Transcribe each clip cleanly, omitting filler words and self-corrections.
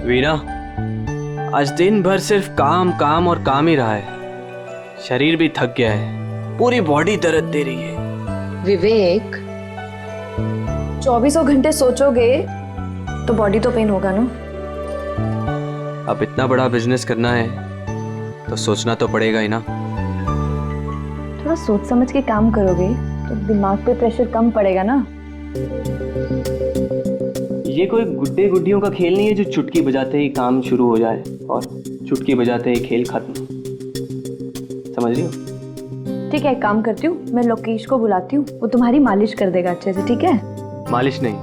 वीना, आज दिन भर सिर्फ काम काम और काम ही रहा है। शरीर भी थक गया है, पूरी बॉडी दर्द दे रही है। विवेक, 24 घंटे सोचोगे तो बॉडी तो पेन होगा ना। अब इतना बड़ा बिजनेस करना है तो सोचना तो पड़ेगा ही ना। थोड़ा सोच समझ के काम करोगे तो दिमाग पे प्रेशर कम पड़ेगा ना। ये कोई गुड्डे गुड्डियों का खेल नहीं है जो चुटकी बजाते ही काम शुरू हो जाए और चुटकी बजाते ही खेल खत्म। समझ रही हो? ठीक है, एक काम करती हूँ, मैं लोकेश को बुलाती हूँ, वो तुम्हारी मालिश कर देगा अच्छे से। ठीक है? मालिश नहीं,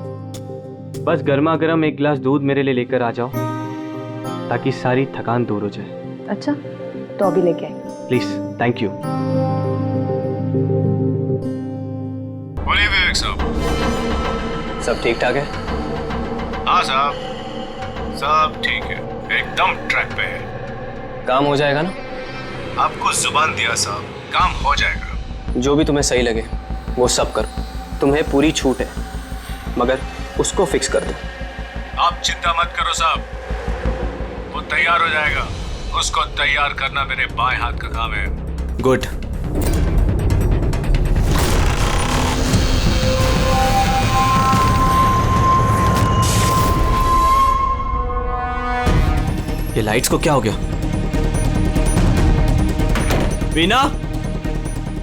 बस गर्मा गर्म एक गिलास दूध मेरे लिए लेकर आ जाओ ताकि सारी थकान दूर हो जाए। अच्छा, तो अभी लेके आए। Please, thank you. बोलिए विवेक साहब। सब ठीक ठाक है? हाँ साहब, सब ठीक है, एकदम ट्रैक पे है। काम हो जाएगा ना? आपको जुबान दिया साहब, काम हो जाएगा। जो भी तुम्हें सही लगे वो सब करो, तुम्हें पूरी छूट है, मगर उसको फिक्स कर दो। आप चिंता मत करो साहब, वो तैयार हो जाएगा। उसको तैयार करना मेरे बाएं हाथ का काम है। गुड। ये लाइट्स को क्या हो गया? वीना,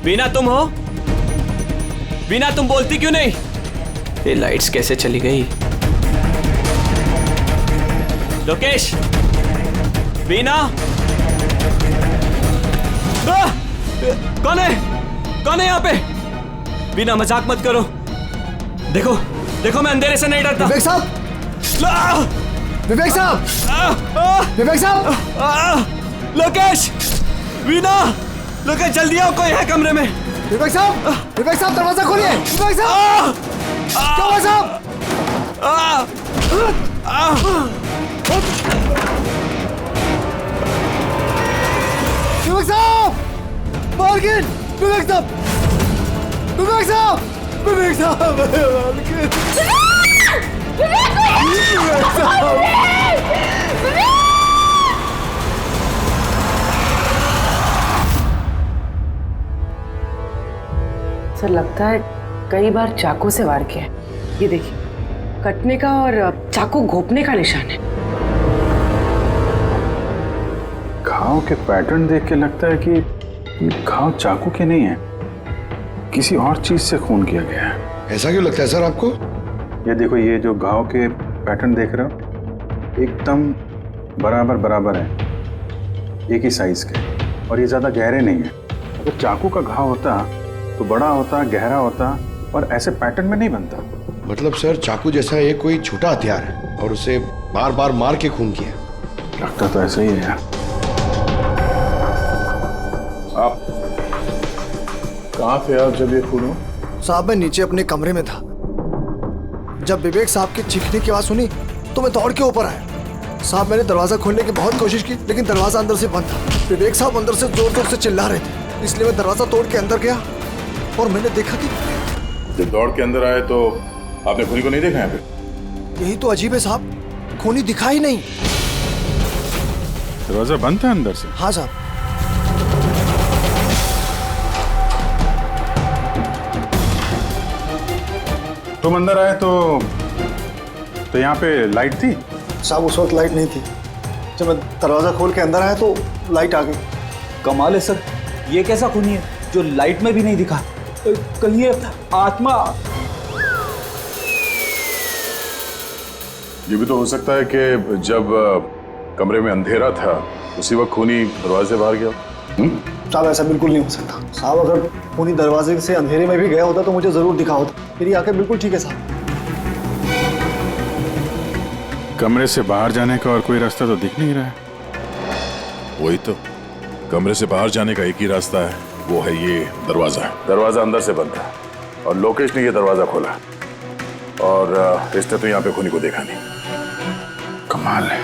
वीना तुम हो? वीना तुम बोलती क्यों नहीं? ये लाइट्स कैसे चली गई? लोकेश, वीना, कौन है? कौन है यहाँ पे? वीना मजाक मत करो। देखो देखो, मैं अंधेरे से नहीं डरता। विवेक साहब, विवेक साहब, विवेक साहब, लोकेश, वीना, लोकेश जल्दी आओ, कोई है कमरे में। विवेक साहब, विवेक साहब दरवाजा खोलिए। विवेक साहब, क्या हुआ साहब? विवेक साहब, मार्गिन, विवेक साहब, विवेक साहब, विवेक साहब, मार्गिन, विवेक साहब। सर, लगता है कई बार चाकू से वार किया है। ये देखिए, कटने का और चाकू घोंपने का निशान है। घाव के पैटर्न देख के लगता है कि ये घाव चाकू के नहीं है, किसी और चीज से खून किया गया है। ऐसा क्यों लगता है सर आपको? ये देखो, ये जो घाव के पैटर्न देख रहे हो, एकदम बराबर बराबर है, एक ही साइज के, और ये ज्यादा गहरे नहीं है। अगर चाकू का घाव होता तो बड़ा होता, गहरा होता, और ऐसे पैटर्न में नहीं बनता। मतलब सर, चाकू जैसा ये कोई छोटा हथियार है और उसे बार बार मार के खून किया। लगता तो ऐसा ही है यार। आप कहाँ थे आप जब ये खून हो? साहब, मैं नीचे अपने कमरे में था। जब विवेक साहब की चीखने की आवाज सुनी तो मैं दौड़ के ऊपर आया। साहब, मैंने दरवाजा खोलने की बहुत कोशिश की, लेकिन दरवाजा अंदर से बंद था। विवेक साहब अंदर से जोर जोर से चिल्ला रहे थे, इसलिए मैं दरवाजा तोड़ के अंदर गया और मैंने देखा कि जब दौड़ के अंदर आए तो आपने खूनी को नहीं देखा यहाँ पे? यही तो अजीब है साहब, खूनी दिखा ही नहीं। दरवाजा बंद था अंदर से? हाँ साहब। तुम अंदर आए तो यहाँ पे लाइट थी? साहब, उस वक्त लाइट नहीं थी। जब मैं दरवाजा खोल के अंदर आया तो लाइट आ गई। कमाल है सर, ये कैसा खूनी है जो लाइट में भी नहीं दिखा? कहीं ये आत्मा। ये भी तो हो सकता है कि जब कमरे में अंधेरा था उसी वक्त खूनी दरवाजे बाहर गया। साहब, ऐसा बिल्कुल नहीं हो सकता। साहब, अगर खूनी दरवाजे से अंधेरे में भी गया होता तो मुझे जरूर दिखा होता। मेरी आंखें बिल्कुल ठीक है साहब। कमरे से बाहर जाने का और कोई रास्ता तो दिख नहीं रहा है। वही तो, कमरे से बाहर जाने का एक ही रास्ता है, वो है ये दरवाजा। दरवाजा अंदर से बंद था और लोकेश ने ये दरवाजा खोला, और इसने तो यहाँ पे खूनी को देखा नहीं। कमाल है।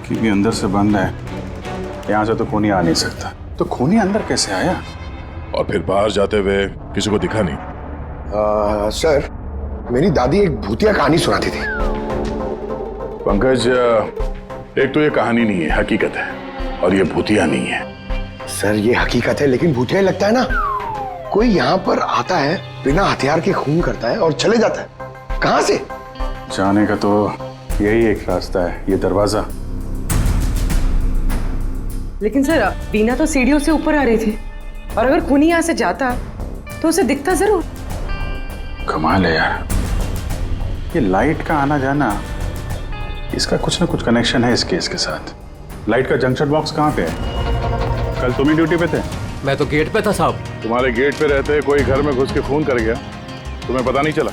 क्योंकि अंदर से बंद है, यहाँ से तो खूनी आ नहीं सकता। तो खूनी अंदर कैसे आया? और फिर बाहर जाते हुए किसी को दिखा नहीं? सर, मेरी दादी एक भूतिया कहानी सुनाती थी। पंकज, एक तो ये कहानी नहीं है, हकीकत है, और ये भूतिया नहीं है। सर, ये हकीकत है लेकिन भूतिया ही लगता है ना। कोई यहाँ पर आता है, बिना हथियार के खून करता है और चले जाता है। कहाँ से? जाने का तो यही एक रास्ता है, ये दरवाजा। लेकिन सर, बीना तो सीढ़ियों से ऊपर आ रही थी, और अगर खूनी यहाँ से जाता तो उसे दिखता जरूर। कमाल है यार, ये लाइट का आना जाना, इसका कुछ ना कुछ कनेक्शन है इस केस के साथ। लाइट का जंक्शन बॉक्स कहाँ पे है? कल तुम ही ड्यूटी पे थे? मैं तो गेट पे था साहब। तुम्हारे गेट पे रहते कोई घर में घुस के खून कर गया, तुम्हें पता नहीं चला?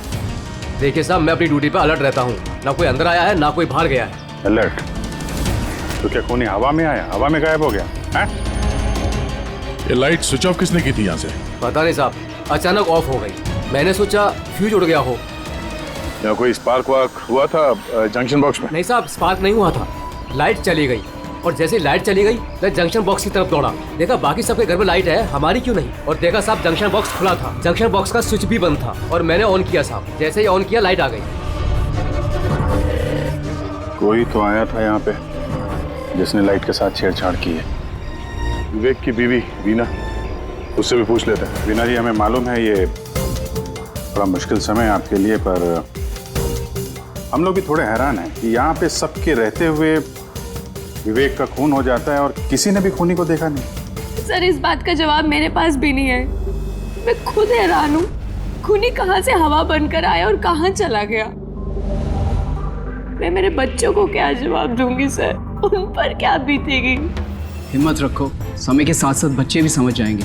देखिए साहब, मैं अपनी ड्यूटी पे अलर्ट रहता हूँ, ना कोई अंदर आया है ना कोई बाहर गया है। अलर्ट? तो क्या खूनी हवा में आया, हवा में गायब हो गया है? ये लाइट स्विच ऑफ किसने की थी यहाँ से? पता नहीं साहब, अचानक ऑफ हो गई। मैंने सोचा फ्यूज उड़ गया हो। या कोई स्पार्क वार्क हुआ था जंक्शन बॉक्स में? नहीं साहब, स्पार्क नहीं हुआ था, लाइट चली गई, और जैसे लाइट चली गई मैं जंक्शन बॉक्स की तरफ दौड़ा। देखा बाकी सबके घर में लाइट है, हमारी क्यों नहीं? और देखा साहब, जंक्शन बॉक्स खुला था, जंक्शन बॉक्स का स्विच भी बंद था, और मैंने ऑन किया साहब। जैसे ही ऑन किया लाइट आ गई। कोई तो आया था यहाँ पे जिसने लाइट के साथ छेड़छाड़ की है। विवेक की बीवी वीना, उससे भी पूछ लेते हैं। वीना जी, हमें मालूम है ये बड़ा मुश्किल समय है आपके लिए, पर हम लोग भी थोड़े हैरान हैं कि यहाँ पे सबके रहते हुए विवेक का खून हो जाता है और किसी ने भी खूनी को देखा नहीं। सर, इस बात का जवाब मेरे पास भी नहीं है। मैं खुद हैरान हूँ, खूनी कहाँ से हवा बनकर आया और कहाँ चला गया। मैं मेरे बच्चों को क्या जवाब दूंगी सर? उन पर क्या बीतेगी? हिम्मत रखो, समय के साथ साथ बच्चे भी समझ जाएंगे।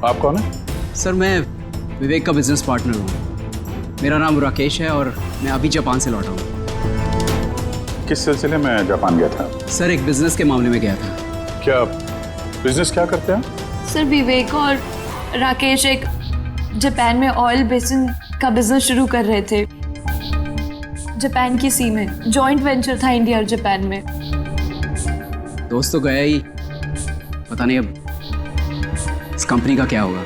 आप कौन है? सर, मैं विवेक का बिजनेस पार्टनर हूँ। मेरा नाम राकेश है और मैं अभी जापान से लौटा हूँ। किस सिलसिले में जापान गया था? सर, एक बिजनेस के मामले में गया था। क्या बिजनेस क्या करते हैं? सर, विवेक और राकेश एक जापान में ऑयल बेसिन का बिजनेस शुरू कर रहे थे। जापान की सी में जॉइंट वेंचर था, इंडिया और जापान में। दोस्त तो गया ही, पता नहीं अब इस कंपनी का क्या होगा।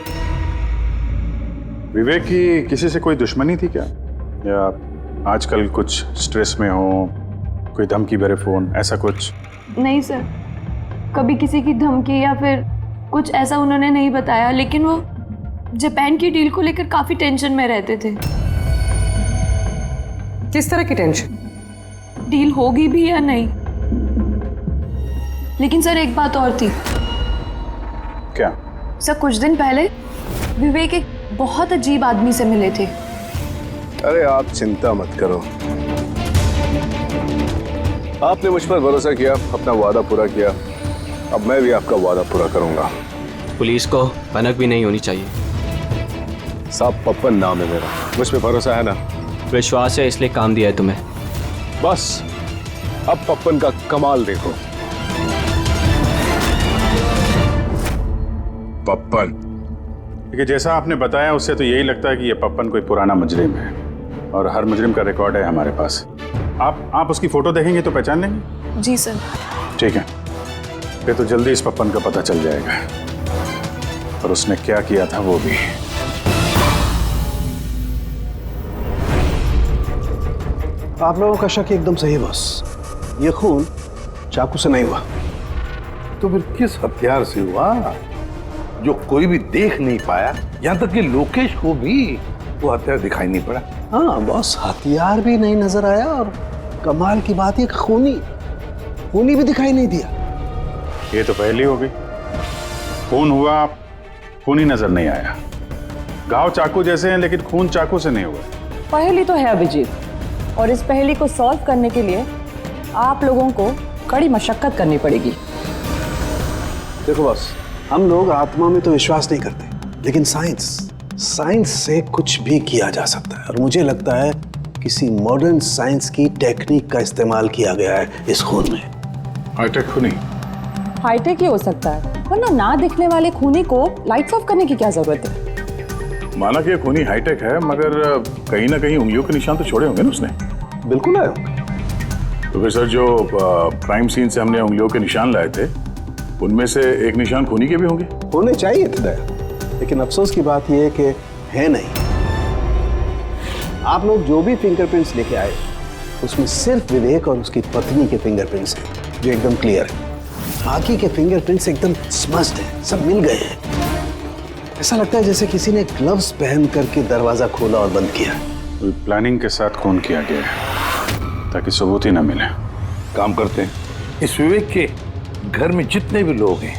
विवेक की किसी से कोई दुश्मनी थी क्या, या आजकल कुछ स्ट्रेस में हो, कोई धमकी भरे फोन, ऐसा कुछ? नहीं सर, कभी किसी की धमकी या फिर कुछ ऐसा उन्होंने नहीं बताया, लेकिन वो जापान की डील को लेकर काफी टेंशन में रहते थे। किस तरह की टेंशन? डील होगी भी या नहीं। लेकिन सर, एक बात और थी। क्या? सर, कुछ दिन पहले विवेक एक बहुत अजीब आदमी से मिले थे। अरे आप चिंता मत करो, आपने मुझ पर भरोसा किया, अपना वादा पूरा किया, अब मैं भी आपका वादा पूरा करूंगा। पुलिस को भनक भी नहीं होनी चाहिए। साहब, पप्पन नाम है मेरा, मुझ पे भरोसा है ना? विश्वास है, इसलिए काम दिया है तुम्हें। बस अब पप्पन का कमाल देखो। पप्पन? देखिए, जैसा आपने बताया उससे तो यही लगता है कि ये पप्पन कोई पुराना मुजरिम है, और हर मुजरिम का रिकॉर्ड है हमारे पास। आप उसकी फोटो देखेंगे तो पहचान लेंगे? जी सर। ठीक है, फिर तो जल्दी इस पप्पन का पता चल जाएगा, और उसने क्या किया था वो भी। आप लोगों का शक एकदम सही है बॉस, ये खून चाकू से नहीं हुआ। तो फिर किस हथियार से हुआ जो कोई भी देख नहीं पाया, यहाँ तक कि लोकेश को भी वो हथियार दिखाई नहीं पड़ा? हाँ बॉस, हथियार भी नहीं नजर आया, और कमाल की बात है खूनी भी दिखाई नहीं दिया। ये तो पहली हो गई, खून हुआ, खून ही नजर नहीं आया। घाव चाकू जैसे हैं लेकिन खून चाकू से नहीं हुआ। पहेली तो है अभिजीत, और इस पहेली को सॉल्व करने के लिए आप लोगों को कड़ी मशक्कत करनी पड़ेगी। देखो बॉस, हम लोग आत्मा में तो विश्वास नहीं करते, लेकिन साइंस से कुछ भी किया जा सकता है, और मुझे लगता है किसी मॉडर्न साइंस की टेक्निक का इस्तेमाल किया गया है इस खून में। हाईटेक खूनी? हाईटेक ही हो सकता है, वरना ना दिखने वाले खूनी को लाइट्स ऑफ करने की क्या जरूरत है? माना कि ये खूनी हाईटेक है, मगर कहीं ना कहीं उंगलियों के निशान तो छोड़े होंगे ना उसने? बिल्कुल आए। तो फिर सर, जो क्राइम सीन से हमने उंगलियों के निशान लाए थे, उनमें से एक निशान खूनी के भी होंगे? होने चाहिए थे, लेकिन अफसोस की बात यह है कि है नहीं। आप लोग जो भी फिंगरप्रिंट्स लेके आए उसमें सिर्फ विवेक और उसकी पत्नी के फिंगरप्रिंट्स हैं जो एकदम क्लियर है। बाकी के फिंगरप्रिंट्स एकदम स्मस्ट हैं, सब मिल गए हैं। ऐसा लगता है जैसे किसी ने ग्लव्स पहन करके दरवाजा खोला और बंद किया। प्लानिंग के साथ खून किया गया है ताकि सबूत ही ना मिले। काम करते हैं, इस विवेक के घर में जितने भी लोग हैं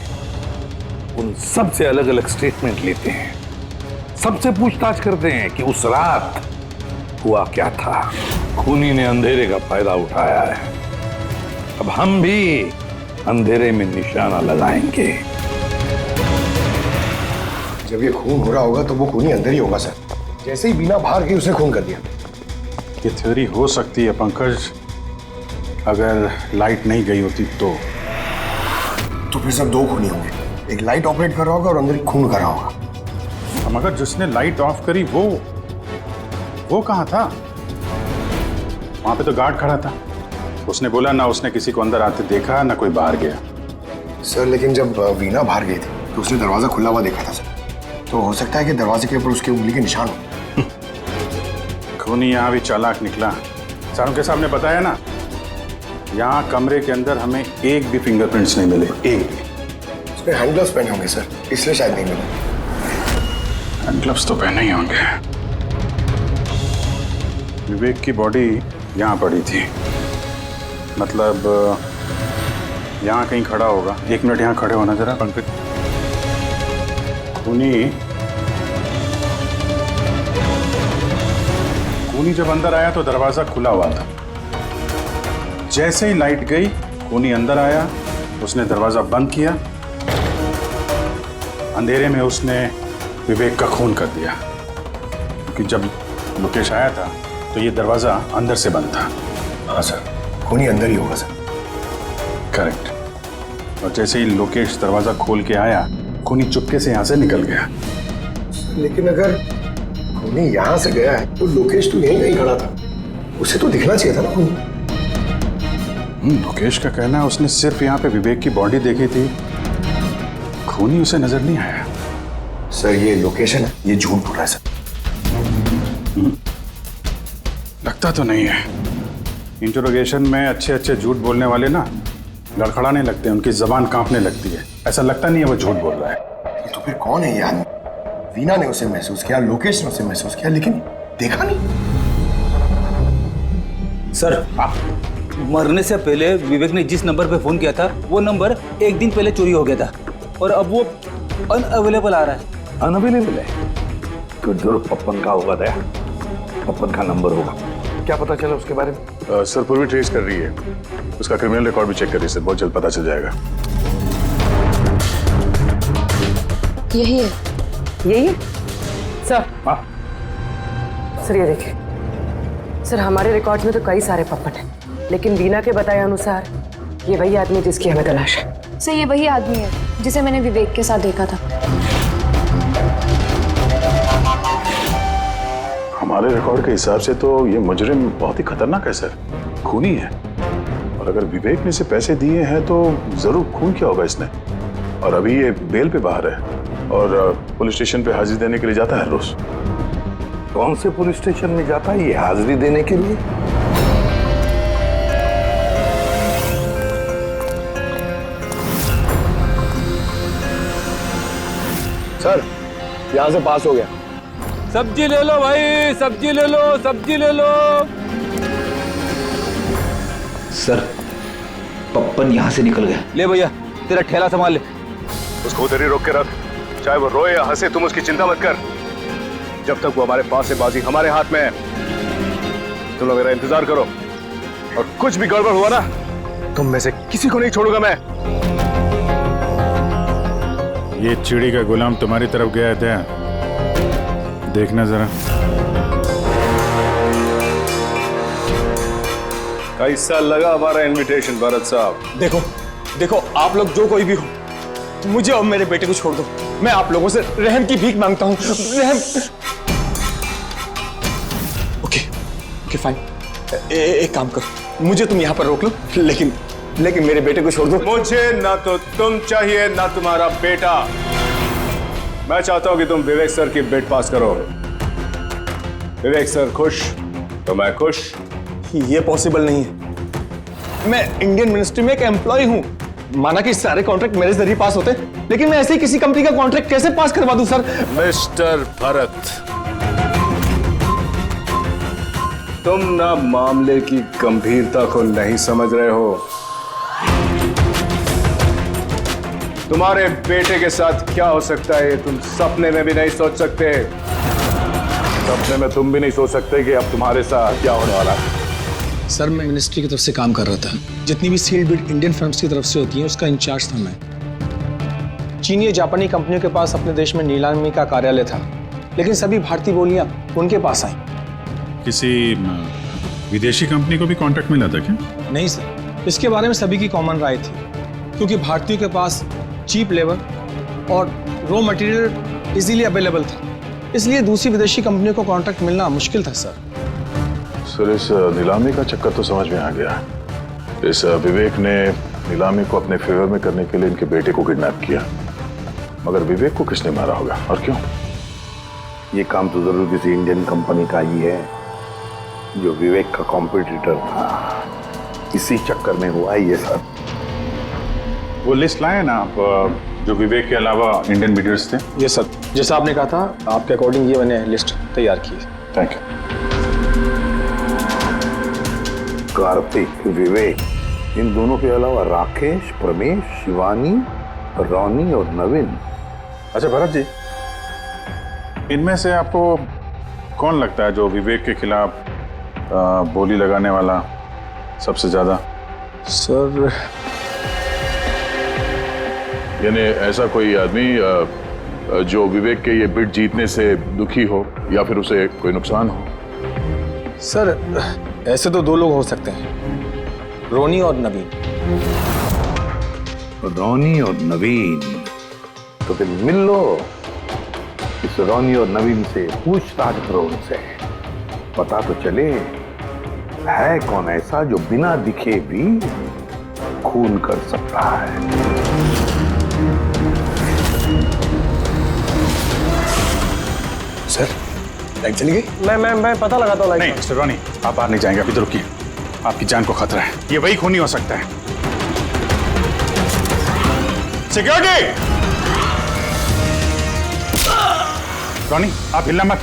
उन सब से अलग अलग स्टेटमेंट लेते हैं, सबसे पूछताछ करते हैं कि उस रात हुआ क्या था। खूनी ने अंधेरे का फायदा उठाया है, अब हम भी अंधेरे में निशाना लगाएंगे। जब ये खून हो रहा होगा तो वो खूनी अंदर ही होगा सर। जैसे ही बीना बाहर गई उसने खून कर दिया। ये थ्योरी हो सकती है पंकज, अगर लाइट नहीं गई होती तो फिर सब दो खूनी होंगे, एक लाइट ऑपरेट कर रहा होगा और अंदर खून कर रहा होगा। मगर जिसने लाइट ऑफ करी वो कहाँ था? वहां पे तो गार्ड खड़ा था, उसने बोला ना उसने किसी को अंदर आते देखा ना कोई बाहर गया। सर लेकिन जब वीना बाहर गई थी तो उसने दरवाजा खुला हुआ देखा था सर, तो हो सकता है कि दरवाजे के ऊपर उसकी उंगली के निशान हो। खूनी यहाँ भी चालाक निकला। चाणक्य साहब ने बताया ना, यहाँ कमरे के अंदर हमें एक भी फिंगरप्रिंट्स नहीं मिले, एक भी। उसने हैंड ग्लव्स पहने होंगे सर, इसलिए शायद नहीं मिले। हैंड ग्लव्स तो पहने ही होंगे। विवेक की बॉडी यहाँ पड़ी थी, मतलब यहाँ कहीं खड़ा होगा। 1 मिनट यहाँ खड़े होना जरा पंकज। खूनी जब अंदर आया तो दरवाजा खुला हुआ था। जैसे ही लाइट गई खूनी अंदर आया, उसने दरवाजा बंद किया। अंधेरे में उसने विवेक का खून कर दिया, क्योंकि जब मुकेश आया था तो ये दरवाजा अंदर से बंद था। हाँ सर, खूनी अंदर ही होगा सर। करेक्ट। और जैसे ही लोकेश दरवाजा खोल के आया, खूनी चुपके से यहाँ से निकल गया। लेकिन अगर खूनी यहाँ से गया है तो लोकेश तो यहीं कहीं खड़ा था, उसे तो दिखना चाहिए था ना खूनी। लोकेश का कहना है उसने सिर्फ यहाँ पे विवेक की बॉडी देखी थी, खूनी उसे नजर नहीं आया। सर ये लोकेशन है, ये झूठ बोल रहा है सर। लगता तो नहीं है। इंटरोगेशन में अच्छे अच्छे झूठ बोलने वाले ना लड़खड़ाने लगते हैं, उनकी जबान कांपने लगती है। ऐसा लगता नहीं है वो झूठ बोल रहा है। तो फिर कौन है ये आदमी? वीना ने उसे महसूस किया, लोकेश ने उसे महसूस किया, लेकिन देखा नहीं। सर मरने से पहले विवेक ने जिस नंबर पे फोन किया था वो नंबर 1 दिन पहले चोरी हो गया था और अब वो अनअवेलेबल आ रहा है। अनअवेलेबल है तो जरूर पप्पन का होगा। दया, पप्पन का नंबर होगा। क्या पता चला उसके बारे में? सर पूरी ट्रेस कर रही है, उसका क्रिमिनल रिकॉर्ड भी चेक करिए सर, बहुत जल्द पता चल जाएगा। यही है। यही है सर। हाँ सर ये देखिए सर, हमारे रिकॉर्ड में तो कई सारे पप्पन हैं, लेकिन वीना के बताए अनुसार ये वही आदमी जिसकी हमें तलाश है। सर ये वही आदमी है जिसे मैंने विवेक के साथ देखा था। हमारे रिकॉर्ड के हिसाब से तो ये मुजरिम बहुत ही खतरनाक है सर, खूनी है। और अगर विवेक ने इसे पैसे दिए हैं तो जरूर खून किया होगा इसने। और अभी ये बेल पे बाहर है और पुलिस स्टेशन पे हाजिरी देने के लिए जाता है हर रोज। कौन से पुलिस स्टेशन में जाता है ये हाजिरी देने के लिए? सर यहाँ से पास हो गया। सब्जी ले लो भाई, सब्जी ले लो, सब्जी ले लो। सर पप्पन यहाँ से निकल गया। ले भैया तेरा ठेला संभाल ले। उसको उधर ही रोक के रख, चाहे वो रोए या हंसे तुम उसकी चिंता मत कर। जब तक वो हमारे पास है, बाजी हमारे हाथ में है। तुम लोग मेरा इंतजार करो और कुछ भी गड़बड़ हुआ ना, तुम में से किसी को नहीं छोड़ूंगा मैं। ये चिड़ी का गुलाम तुम्हारी तरफ गया था, देखना जरा। कैसा लगा हमारा इनविटेशन भरत साहब? देखो देखो आप लोग जो कोई भी हो, मुझे और मेरे बेटे को छोड़ दो। मैं आप लोगों से रहम की भीख मांगता हूँ, रहम। ओके फाइन, एक काम करो, मुझे तुम यहाँ पर रोक लो, लेकिन मेरे बेटे को छोड़ दो। मुझे ना तो तुम चाहिए ना तुम्हारा बेटा। मैं चाहता हूं कि तुम विवेक सर की बेट पास करो। विवेक सर खुश तो मैं खुश। ये पॉसिबल नहीं है। मैं इंडियन मिनिस्ट्री में एक एम्प्लॉय हूं। माना कि सारे कॉन्ट्रैक्ट मेरे जरिए पास होते, लेकिन मैं ऐसे ही किसी कंपनी का कॉन्ट्रैक्ट कैसे पास करवा दूं सर? मिस्टर भरत, तुम ना मामले की गंभीरता को नहीं समझ रहे हो। तुम्हारे बेटे के साथ क्या हो सकता है ये तुम सपने में भी नहीं सोच सकते। सपने में तुम भी नहीं सोच सकते कि अब तुम्हारे साथ क्या होने वाला है। सर मैं मिनिस्ट्री की तरफ से काम कर रहा था। जितनी भी सील्ड बिड इंडियन फर्म्स की तरफ से होती है उसका इंचार्ज था मैं। चीनी या जापानी कंपनियों के पास अपने देश में नीलामी का कार्यालय था, लेकिन सभी भारतीय बोलियां उनके पास आई। किसी विदेशी कंपनी को भी कॉन्ट्रैक्ट मिला था क्या? नहीं सर, इसके बारे में सभी की कॉमन राय थी, क्योंकि भारतीयों के पास चीप लेबर और रॉ मटेरियल इजीली अवेलेबल था, इसलिए दूसरी विदेशी कंपनियों को कॉन्ट्रैक्ट मिलना मुश्किल था सर। सर इस नीलामी का चक्कर तो समझ में आ गया। इस विवेक ने नीलामी को अपने फेवर में करने के लिए इनके बेटे को किडनैप किया, मगर विवेक को किसने मारा होगा और क्यों? ये काम तो जरूर किसी इंडियन कंपनी का ही है जो विवेक का कॉम्पिटिटर था। इसी चक्कर में हुआ ये सब। वो लिस्ट लाए ना आप जो विवेक के अलावा इंडियन बिडर्स थे? ये सर, जैसा आपने कहा था आपके अकॉर्डिंग ये मैंने लिस्ट तैयार की। Thank you. कार्तिक, विवेक, इन दोनों के अलावा राकेश, प्रमेश, शिवानी, रोनी और नवीन। अच्छा भरत जी, इनमें से आपको कौन लगता है जो विवेक के खिलाफ बोली लगाने वाला सबसे ज्यादा? सर यानी ऐसा कोई आदमी जो विवेक के ये बिड जीतने से दुखी हो या फिर उसे कोई नुकसान हो? सर ऐसे तो दो लोग हो सकते हैं, रोनी और नवीन। रोनी और नवीन, तो फिर मिल लो। इस रोनी और नवीन से पूछताछ करो, उनसे पता तो चले है कौन ऐसा जो बिना दिखे भी खून कर सकता है। सर लाइट चली गई? मैं पता लगाता हूँ। नहीं मिस्टर रोनी, आप बाहर नहीं जाएंगे, अभी तो रुकिए। आपकी जान को खतरा है, ये वही खूनी हो सकता है। सिक्योरिटी! रोनी आप हिलना मत।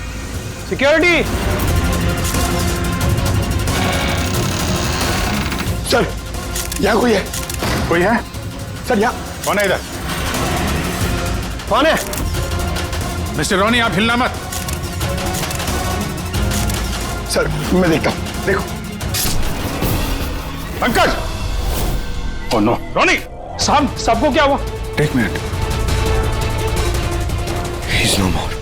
सिक्योरिटी! सर यहाँ कोई है? कोई है? सर यहाँ कौन है इधर? कौन है? मिस्टर रोनी आप हिलना मत। सर मैं देखता हूँ, देखो। पंकज! Oh no! रोनी! साहब, सबको क्या हुआ? एक मिनट। He's no more.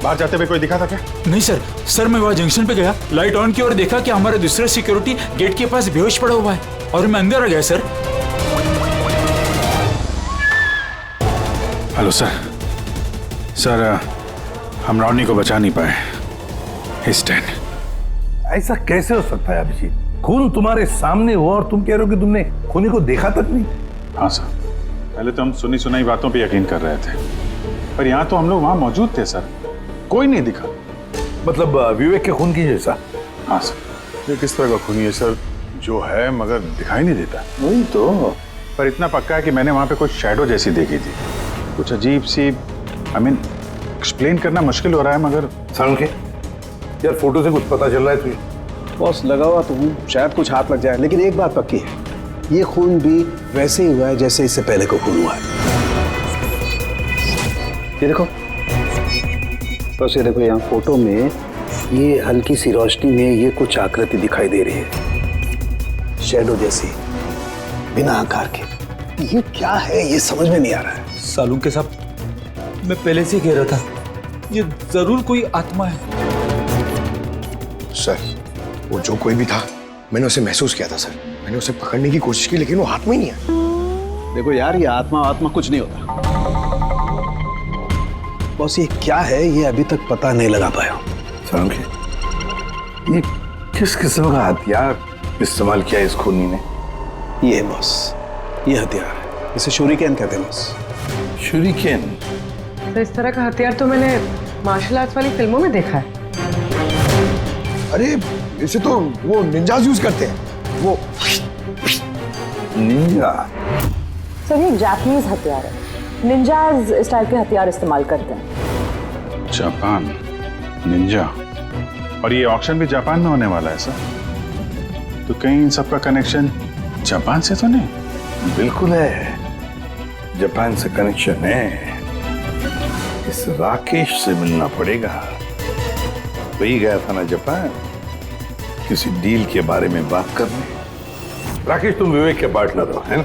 बाहर जाते हुए कोई दिखा था क्या? नहीं सर मैं वहाँ जंक्शन पे गया, लाइट ऑन की और देखा कि हमारा दूसरा सिक्योरिटी गेट के पास बेहोश पड़ा हुआ है और मैं अंदर आ गया सर। हेलो सर, हम रोनी को बचा नहीं पाए। He's dead. ऐसा कैसे हो सकता है अभिजीत? खून तुम्हारे सामने हुआ और तुम कह रहे हो कि तुमने खूनी को देखा तक नहीं? हाँ सर, पहले तो हम सुनी सुनाई बातों पे यकीन कर रहे थे, पर यहाँ तो हम लोग वहाँ मौजूद थे सर, कोई नहीं दिखा। मतलब विवेक के खून की जैसा? हाँ सर। ये किस तरह का खूनी है सर जो है मगर दिखाई नहीं देता? वही तो। पर इतना पक्का है कि मैंने वहाँ पे कुछ शैडो जैसी देखी थी, कुछ अजीब सी। एक्सप्लेन करना मुश्किल हो रहा है मगर। सारुण के यार, फोटो से कुछ पता चल रहा है तुझे? बॉस लगा हुआ तो हूँ, शायद कुछ हाथ लग जाए, लेकिन एक बात पक्की है, ये खून भी वैसे ही हुआ है जैसे इससे पहले को खून हुआ है। ये देखो बस, ये देखो यहाँ फोटो में ये हल्की सी रोशनी में ये कुछ आकृति दिखाई दे रही है, शैडो जैसी, बिना आकार के। ये क्या है ये समझ में नहीं आ रहा है। सालू के साथ मैं पहले से कह रहा था, ये जरूर कोई आत्मा है। सर वो जो कोई भी था, मैंने उसे महसूस किया था सर। मैंने उसे पकड़ने की कोशिश की लेकिन वो हाथ में ही नहीं आया। देखो यार, ये आत्मा कुछ नहीं होता। बॉस ये क्या है ये अभी तक पता नहीं लगा पाया। ये किस किस्म का हथियार इस्तेमाल किया इस खूनी ने? ये बॉस, ये हथियार है, इसे शूरिकेन कहते हैं बॉस। शूरिकेन? तो इस तरह का हथियार तो मैंने मार्शल आर्ट्स वाली फिल्मों में देखा है। अरे इसे तो वो निंजाज यूज करते हैं, वो निंजा। सर ये जापानीज हथियार है, निंजाज स्टाइल के हथियार इस्तेमाल करते हैं। जापान निंजा, और ये ऑक्शन भी जापान में होने वाला है सर, तो कहीं इन सबका कनेक्शन जापान से तो नहीं? बिल्कुल है, जापान से कनेक्शन है। इस राकेश से मिलना पड़ेगा। वही गया था ना जापान किसी डील के बारे में बात करने। राकेश, तुम विवेक के पार्टनर हो, है ना?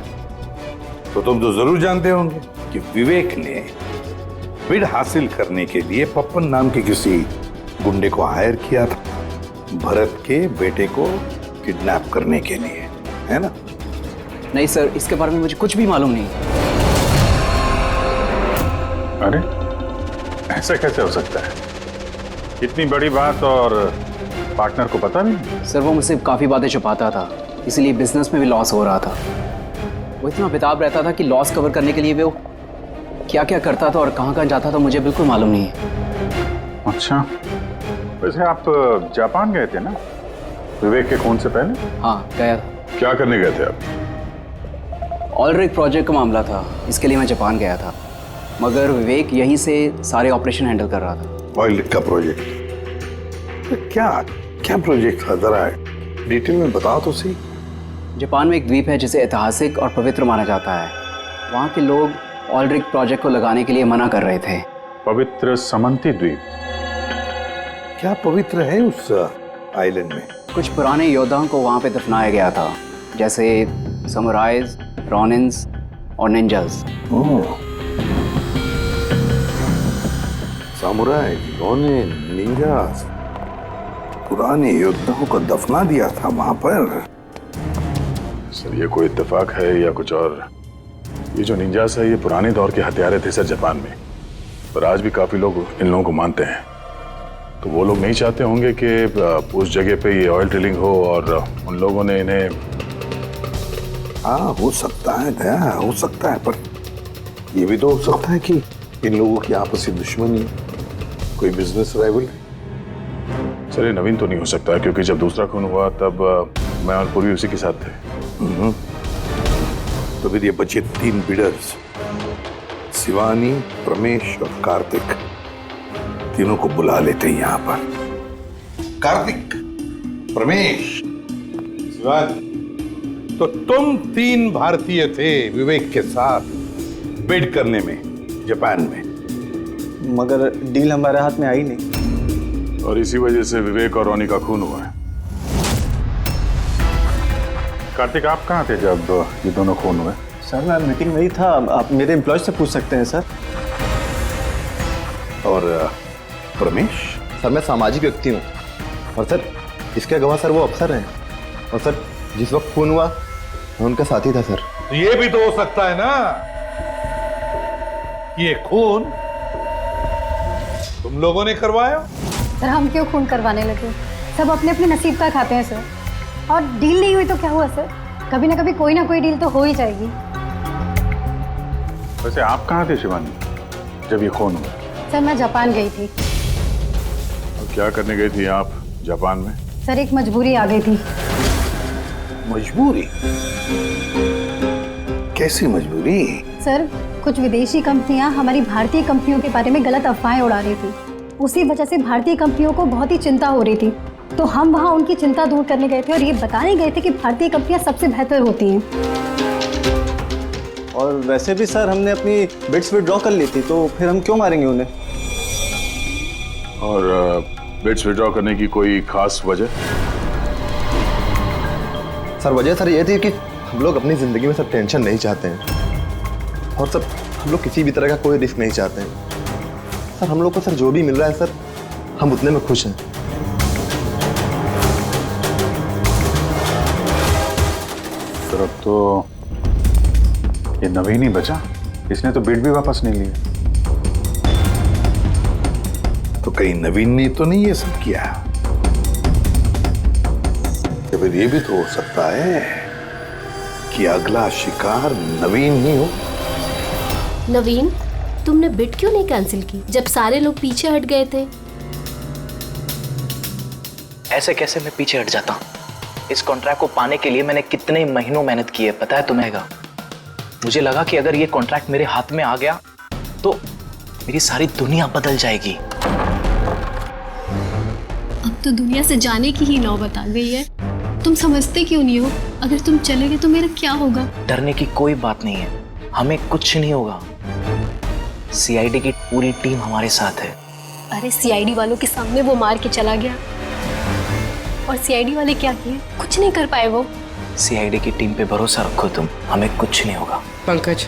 तो तुम तो जरूर जानते होंगे कि विवेक ने बिड हासिल करने के लिए पप्पन नाम के किसी गुंडे को हायर किया था, भरत के बेटे को किडनैप करने के लिए, है ना? नहीं सर, इसके बारे में मुझे कुछ भी मालूम नहीं। अरे ऐसा कैसे हो सकता है? इतनी बड़ी बात और पार्टनर को पता नहीं? सर वो मुझसे काफ़ी बातें छुपाता था, इसीलिए बिजनेस में भी लॉस हो रहा था। वो इतना बेताब रहता था कि लॉस कवर करने के लिए वो क्या क्या करता था और कहाँ कहाँ जाता था मुझे बिल्कुल मालूम नहीं है। अच्छा, वैसे आप जापान गए थे ना विवेक के खून से पहले? हाँ गया था। क्या करने गए थे आप? ऑलरेडी प्रोजेक्ट का मामला था, इसके लिए मैं जापान गया था, मगर विवेक यहीं से सारे ऑपरेशन हैंडल कर रहा था। ऑयल का प्रोजेक्ट? तो क्या क्या प्रोजेक्ट था, जरा डिटेल में बताओ तो सही। जापान में एक द्वीप है जिसे ऐतिहासिक और पवित्र माना जाता है। वहाँ के लोग ऑलरेडी प्रोजेक्ट को लगाने के लिए मना कर रहे थे। पवित्र समंती द्वीप? क्या पवित्र है उस आइलैंड में? कुछ पुराने योद्धाओं को वहाँ पे दफनाया गया था, जैसे समुराइज, रॉनिन्स और निंजास। सामुराई, रोनिन, निंजास, पुराने योद्धाओं को दफना दिया था वहां पर। सर ये कोई इत्तेफाक है या कुछ और? ये जो निंजास है ये पुराने दौर के हथियारे थे सर जापान में, पर आज भी काफी लोग इन लोगों को मानते हैं। तो वो लोग नहीं चाहते होंगे कि उस जगह पे ये ऑयल ड्रिलिंग हो और उन लोगों ने इन्हें। हाँ हो सकता है दया, हो सकता है, पर ये भी तो हो सकता है कि इन लोगों की आपसी दुश्मनी, कोई बिजनेस राइवल। चलिए नवीन तो नहीं हो सकता, क्योंकि जब दूसरा खून हुआ तब मैं और पूर्वी उसी के साथ थे। तो फिर ये बचे 3 बिडर्स, शिवानी, प्रमेश और कार्तिक, तीनों को बुला लेते हैं यहाँ पर। कार्तिक, प्रमेश, शिवानी, तो तुम 3 भारतीय थे विवेक के साथ बिड करने में जापान में, मगर डील हमारे हाथ में आई नहीं, और इसी वजह से विवेक और रोनी का खून हुआ है। कार्तिक आप कहाँ थे जब ये दोनों खून हुए? सर मैं मीटिंग में ही था, आप मेरे एम्प्लॉय से पूछ सकते हैं सर। और प्रमेश? सर मैं सामाजिक व्यक्ति हूँ, और सर इसके गवाह सर वो अफसर हैं, और सर जिस वक्त खून हुआ मैं उनका साथी था सर। तो ये भी तो हो सकता है ना ये खून तुम लोगों ने करवाया? सर हम क्यों खून करवाने लगे, सब अपने अपने नसीब का खाते हैं सर। और डील नहीं हुई तो क्या हुआ सर, कभी ना कोई डील तो हो ही जाएगी। वैसे आप कहाँ थे शिवानी जब ये खून हुआ? सर मैं जापान गई थी। और क्या करने गई थी आप जापान में? सर एक मजबूरी आ गई थी। मजबूरी? कैसी मजबूरी? सर कुछ विदेशी कंपनियां हमारी भारतीय कंपनियों के बारे में गलत अफवाहें उड़ा रही थी, उसी वजह से भारतीय कंपनियों को बहुत ही चिंता हो रही थी। तो हम वहां उनकी चिंता दूर करने गए थे और ये बताने गए थे कि भारतीय कंपनियां सबसे बेहतर होती हैं। और वैसे भी सर हमने अपनी बिड्स विड्रॉ कर ली थी, तो फिर हम क्यों मारेंगे उन्हें? और बिड्स विड्रॉ करने की कोई खास वजह? सर वजह सर ये थी कि हम लोग अपनी जिंदगी में सर टेंशन नहीं चाहते हैं, और सर हम लोग किसी भी तरह का कोई रिस्क नहीं चाहते हैं। सर हम लोग को सर जो भी मिल रहा है सर हम उतने में खुश हैं। सर अब तो ये नवीन ही बचा, इसने तो बिड भी वापस नहीं लिया। तो कहीं नवीन ने तो नहीं ये सब किया? तो फिर ये भी तो हो सकता है कि अगला शिकार नवीन ही हो। नवीन, तुमने बिड क्यों नहीं कैंसिल की जब सारे लोग पीछे हट गए थे? ऐसे कैसे मैं पीछे हट जाता? इस कॉन्ट्रैक्ट को पाने के लिए मैंने कितने महीनों मेहनत की है पता है तुम्हें? मुझे लगा कि अगर ये कॉन्ट्रैक्ट मेरे हाथ में आ गया तो मेरी सारी दुनिया बदल जाएगी। अब तो दुनिया से जाने की ही नौबत आ गई है। तुम समझते क्यों नहीं हो? अगर तुम चले गए तो मेरा क्या होगा? डरने की कोई बात नहीं है, हमें कुछ नहीं होगा। सीआईडी की पूरी टीम हमारे साथ है। अरे सीआईडी वालों के सामने वो मार के चला गया, और सीआईडी वाले क्या किए? कुछ नहीं कर पाए वो। सीआईडी की टीम पे भरोसा रखो तुम, हमें कुछ नहीं होगा। पंकज,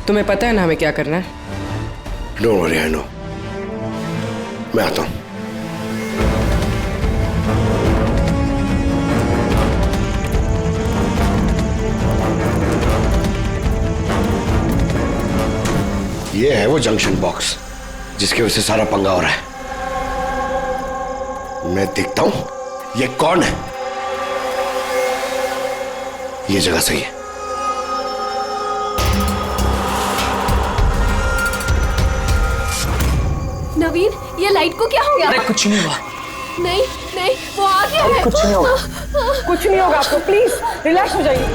तुम्हें पता है ना हमें क्या करना है? Don't worry, I know. मैं आता हूं। ये है वो जंक्शन बॉक्स जिसकी वजह से सारा पंगा हो रहा है। मैं देखता हूं ये कौन है। ये जगह सही है। नवीन, ये लाइट को क्या हो गया? अरे कुछ नहीं हुआ। नहीं नहीं, वो आ गया है। कुछ नहीं होगा, कुछ नहीं होगा आपको। प्लीज रिलैक्स हो जाइए।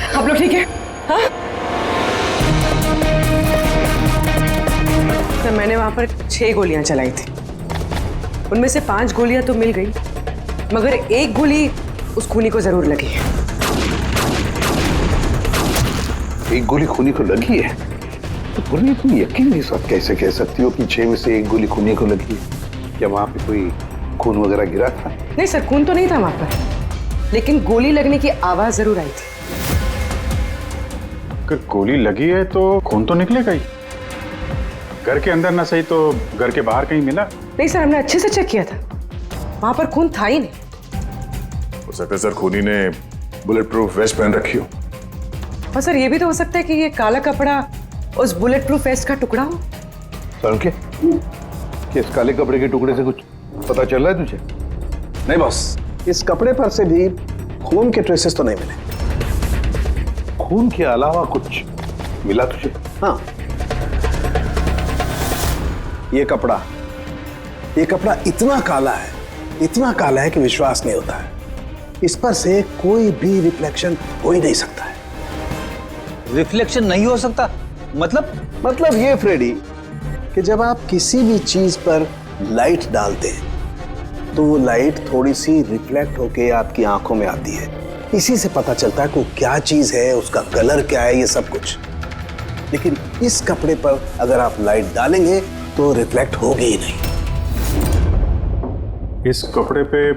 आप लोग ठीक है? हाँ? तो मैंने वहां पर 6 गोलियां चलाई थी। उनमें से 5 गोलियां तो मिल गई, मगर एक गोली उस खूनी को जरूर लगी है। एक गोली खूनी को लगी है? तो पूरी तुम यकीन नहीं साथ कैसे कह सकती हो कि 6 में से एक गोली खूनी को लगी है? क्या वहां पे कोई खून वगैरह गिरा था? नहीं सर, खून तो नहीं था वहां पर, लेकिन गोली लगने की आवाज जरूर आई थी। अगर गोली लगी है तो खून तो निकलेगा ही। घर के अंदर ना सही तो घर के बाहर कहीं मिला? नहीं सर, हमने अच्छे से चेक किया था, वहां पर खून था ही नहीं। हो सकता है सर खूनी ने बुलेट प्रूफ वेस्ट पहन रखी हो। और सर ये भी तो हो सकता है कि ये काला कपड़ा उस बुलेट प्रूफ वेस्ट का टुकड़ा हो। सर के इस काले कपड़े के टुकड़े से कुछ पता चल रहा है तुझे? नहीं बॉस, इस कपड़े पर से भी खून के ट्रेसेस तो नहीं मिले। खून के अलावा कुछ मिला तुझे? हाँ, ये कपड़ा इतना काला है, इतना काला है कि विश्वास नहीं होता है। इस पर से कोई भी रिफ्लेक्शन हो ही नहीं सकता है। रिफ्लेक्शन नहीं हो सकता? मतलब ये फ्रेडी कि जब आप किसी भी चीज पर लाइट डालते हैं तो वो लाइट थोड़ी सी रिफ्लेक्ट होके आपकी आंखों में आती है। इसी से पता चलता है कि वो क्या चीज है, उसका कलर क्या है, ये सब कुछ। लेकिन इस कपड़े पर अगर आप लाइट डालेंगे तो रिफ्लेक्ट होगी ही नहीं। इस कपड़े पे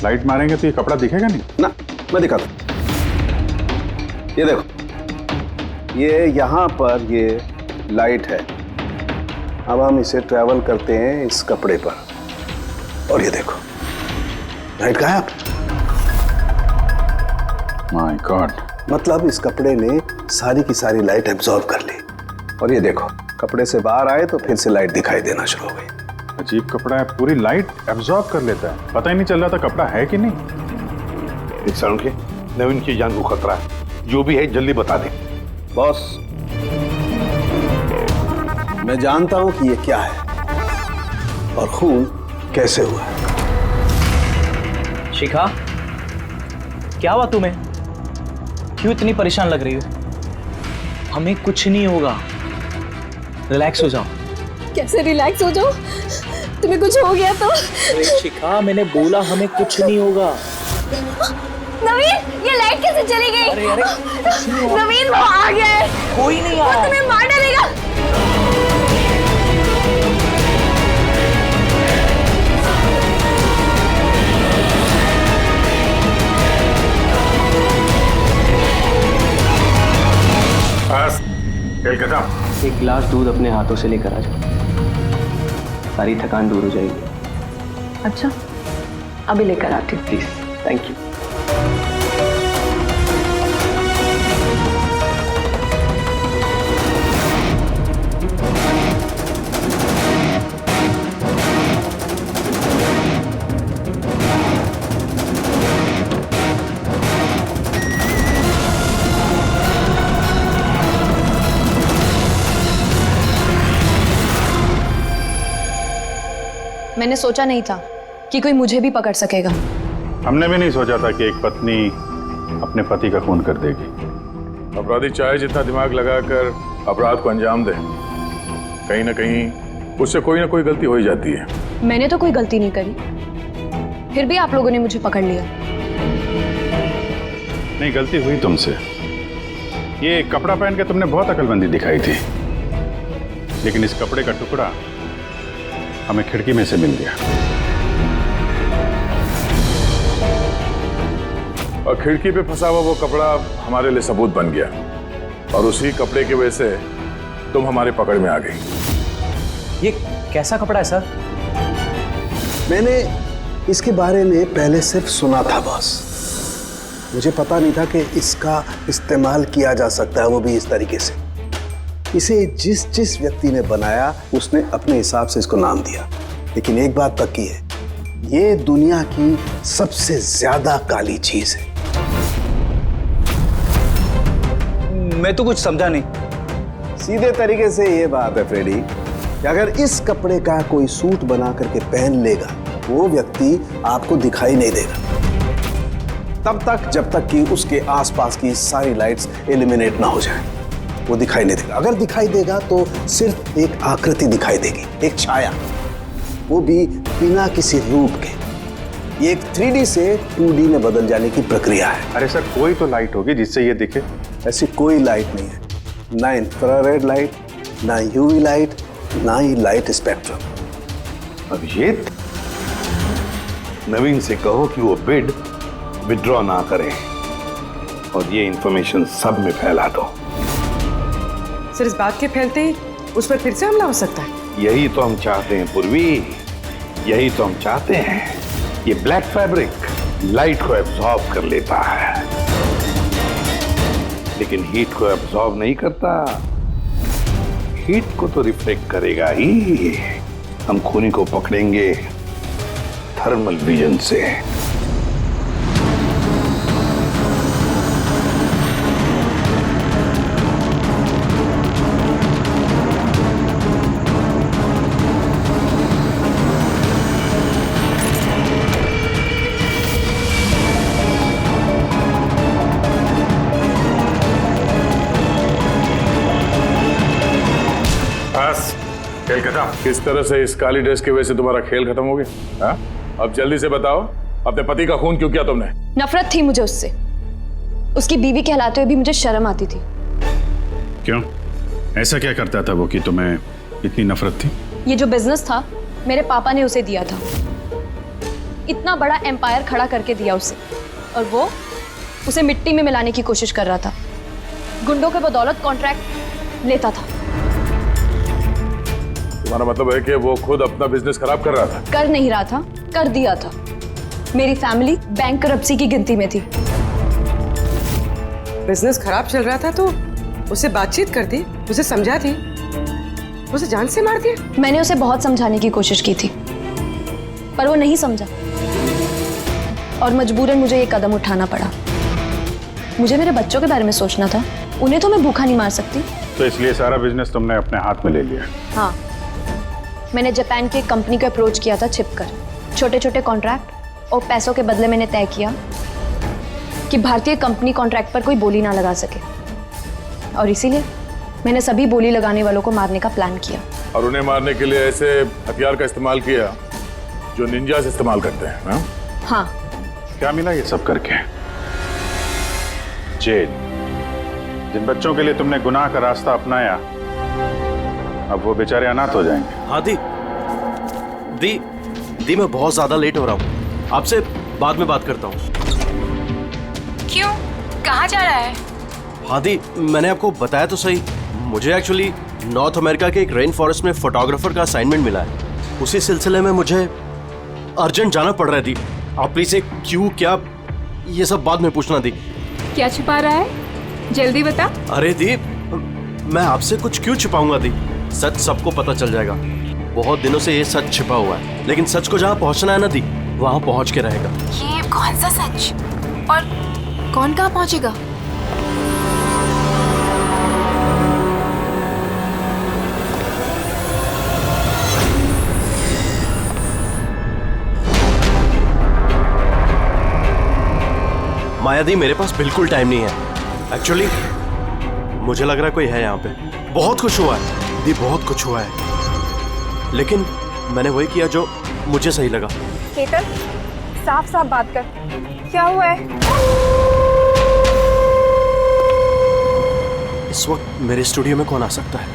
लाइट मारेंगे तो ये कपड़ा दिखेगा नहीं ना। मैं दिखाता हूं, ये देखो, ये यहां पर ये लाइट है। अब हम इसे ट्रैवल करते हैं इस कपड़े पर, और ये देखो लाइट गायब। My God. मतलब इस कपड़े ने सारी की सारी लाइट एब्जॉर्ब कर ली। और ये देखो, कपड़े से बाहर आए तो फिर से लाइट दिखाई देना शुरू हो गई। अजीब कपड़ा है, पूरी लाइट एब्जॉर्ब कर लेता है। पता ही नहीं चल रहा था कपड़ा है कि नहीं। एक साउंड के नवीन की जान को खतरा है। जो भी है जल्दी बता दे। बॉस, मैं जानता हूं कि ये क्या है और खून कैसे हुआ है। शिखा, क्या हुआ तुम्हें? क्यों इतनी परेशान लग रही हो? हमें कुछ नहीं होगा, रिलैक्स हो जाओ। कैसे रिलैक्स हो जाओ? तुम्हें कुछ हो गया तो? अरे शिखा, मैंने बोला हमें कुछ नहीं होगा। नवीन, ये लाइट कैसे चली गई? अरे नवीन, वो आ गया है। कोई नहीं आया। वो तुम्हें मार डालेगा। एक गिलास दूध अपने हाथों से लेकर आ जाओ, सारी थकान दूर हो जाएगी। अच्छा, अभी लेकर आती हूँ। Please, thank you. मैंने सोचा नहीं था कि कोई मुझे भी पकड़ सकेगा। हमने भी नहीं सोचा था कि एक पत्नी अपने पति का खून कर देगी। अपराधी चाहे जितना दिमाग लगाकर अपराध को अंजाम दे, कहीं ना कहीं उससे कोई ना कोई गलती हो ही जाती है। मैंने तो कोई गलती नहीं करी, फिर भी आप लोगों ने मुझे पकड़ लिया। नहीं, गलती हुई तुमसे। ये कपड़ा पहन के तुमने बहुत अकलमंदी दिखाई थी, लेकिन इस कपड़े का टुकड़ा हमें खिड़की में से मिल गया और खिड़की पे फंसा हुआ वो कपड़ा हमारे लिए सबूत बन गया और उसी कपड़े की वजह से तुम हमारे पकड़ में आ गई। ये कैसा कपड़ा है सर? मैंने इसके बारे में पहले सिर्फ सुना था बॉस। मुझे पता नहीं था कि इसका इस्तेमाल किया जा सकता है, वो भी इस तरीके से। इसे जिस जिस व्यक्ति ने बनाया उसने अपने हिसाब से इसको नाम दिया, लेकिन एक बात पक्की है, ये दुनिया की सबसे ज्यादा काली चीज है। मैं तो कुछ समझा नहीं। सीधे तरीके से ये बात है फ्रेडी कि अगर इस कपड़े का कोई सूट बना करके पहन लेगा, वो व्यक्ति आपको दिखाई नहीं देगा तब तक जब तक कि उसके आसपास की सारी लाइट्स एलिमिनेट ना हो जाए। वो दिखाई नहीं देगा। अगर दिखाई देगा तो सिर्फ एक आकृति दिखाई देगी, एक छाया, वो भी बिना किसी रूप के। ये एक 3D से 2D में बदल जाने की प्रक्रिया है। अरे सर, कोई तो लाइट होगी जिससे ये दिखे। ऐसी कोई लाइट नहीं है, ना इंफ्रारेड लाइट, ना यूवी लाइट, ना ही लाइट स्पेक्ट्रम। अभिजीत, नवीन से कहो कि वो बिड विड्रॉ ना करे और ये इंफॉर्मेशन सब में फैला दो। सर, इस बात के फैलते ही उस पर फिर से हमला हो सकता है। यही तो हम चाहते हैं पूर्वी, यही तो हम चाहते हैं। ये ब्लैक फैब्रिक लाइट को एब्जॉर्ब कर लेता है, लेकिन हीट को एब्जॉर्ब नहीं करता। हीट को तो रिफ्लेक्ट करेगा ही। हम खूनी को पकड़ेंगे थर्मल विजन से। खेल खत्म। किस तरह से इस काली ड्रेस की वजह से तुम्हारा खेल खत्म हो गया? हाँ? अब जल्दी से बताओ, अपने पति का खून क्यों किया तुमने? नफरत थी मुझे उससे। उसकी बीवी कहलाते हुए भी मुझे शर्म आती थी। क्यों? ऐसा क्या करता था वो कि तुम्हें इतनी नफरत थी? ये जो बिजनेस था, मेरे पापा ने उसे दिया था। इतना बड़ा एम्पायर खड़ा करके दिया उसे, और वो उसे मिट्टी में मिलाने की कोशिश कर रहा था। गुंडों के बदौलत कॉन्ट्रैक्ट लेता था। तुम्हारा मतलब है कि वो खुद अपना बिजनेस खराब कर रहा था? कर नहीं रहा था, कर दिया था। मेरी फैमिली बैंकरप्सी की गिनती में थी। बिजनेस खराब चल रहा था तो उसे बातचीत करती, उसे समझाती, उसे जान से मार दिया। मैंने उसे बहुत समझाने की कोशिश की थी, पर वो नहीं समझा और मजबूरन मुझे ये कदम उठाना पड़ा। मुझे मेरे बच्चों के बारे में सोचना था, उन्हें तो मैं भूखा नहीं मार सकती। तो इसलिए सारा बिजनेस तुमने अपने हाथ में ले लिया? हाँ, मैंने जापान की कंपनी को अप्रोच किया था छिपकर। छोटे छोटे कॉन्ट्रैक्ट और पैसों के बदले मैंने तय किया कि भारतीय कंपनी कॉन्ट्रैक्ट पर कोई बोली ना लगा सके, और इसीलिए मैंने सभी बोली लगाने वालों को मारने का प्लान किया। और उन्हें मारने के लिए ऐसे हथियार का इस्तेमाल किया जो निंजास इस्तेमाल करते हैं। हाँ? हाँ। क्या मिला ये सब करके? जेल। जिन बच्चों के लिए तुमने गुनाह का रास्ता अपनाया, अब वो बेचारे अनाथ हो जाएंगे। हाँ दी मैं बहुत ज्यादा लेट हो रहा हूँ, आपसे बाद में बात करता हूँ। क्यों? कहाँ जा रहा है? हाँ दी, मैंने आपको बताया तो सही, मुझे एक्चुअली नॉर्थ अमेरिका के एक रेन फॉरेस्ट में फोटोग्राफर का असाइनमेंट मिला है। उसी सिलसिले में मुझे अर्जेंट जाना पड़ रहा है दी। आप प्लीज एक क्यों क्या ये सब बाद में पूछना दी। क्या छिपा रहा है? जल्दी बता। अरे दी, मैं आपसे कुछ क्यों छिपाऊंगा दी, सच सबको पता चल जाएगा। बहुत दिनों से ये सच छिपा हुआ है, लेकिन सच को जहाँ पहुँचना है ना दी, वहाँ पहुँच के रहेगा। ये कौन सा सच? और कौन कहाँ पहुँचेगा? मायादी मेरे पास बिल्कुल टाइम नहीं है। एक्चुअली मुझे लग रहा है कोई है यहाँ पे। बहुत कुछ हुआ है दी, बहुत कुछ हुआ है, लेकिन मैंने वही किया जो मुझे सही लगा। केतन, साफ साफ बात कर, क्या हुआ है? इस वक्त मेरे स्टूडियो में कौन आ सकता है?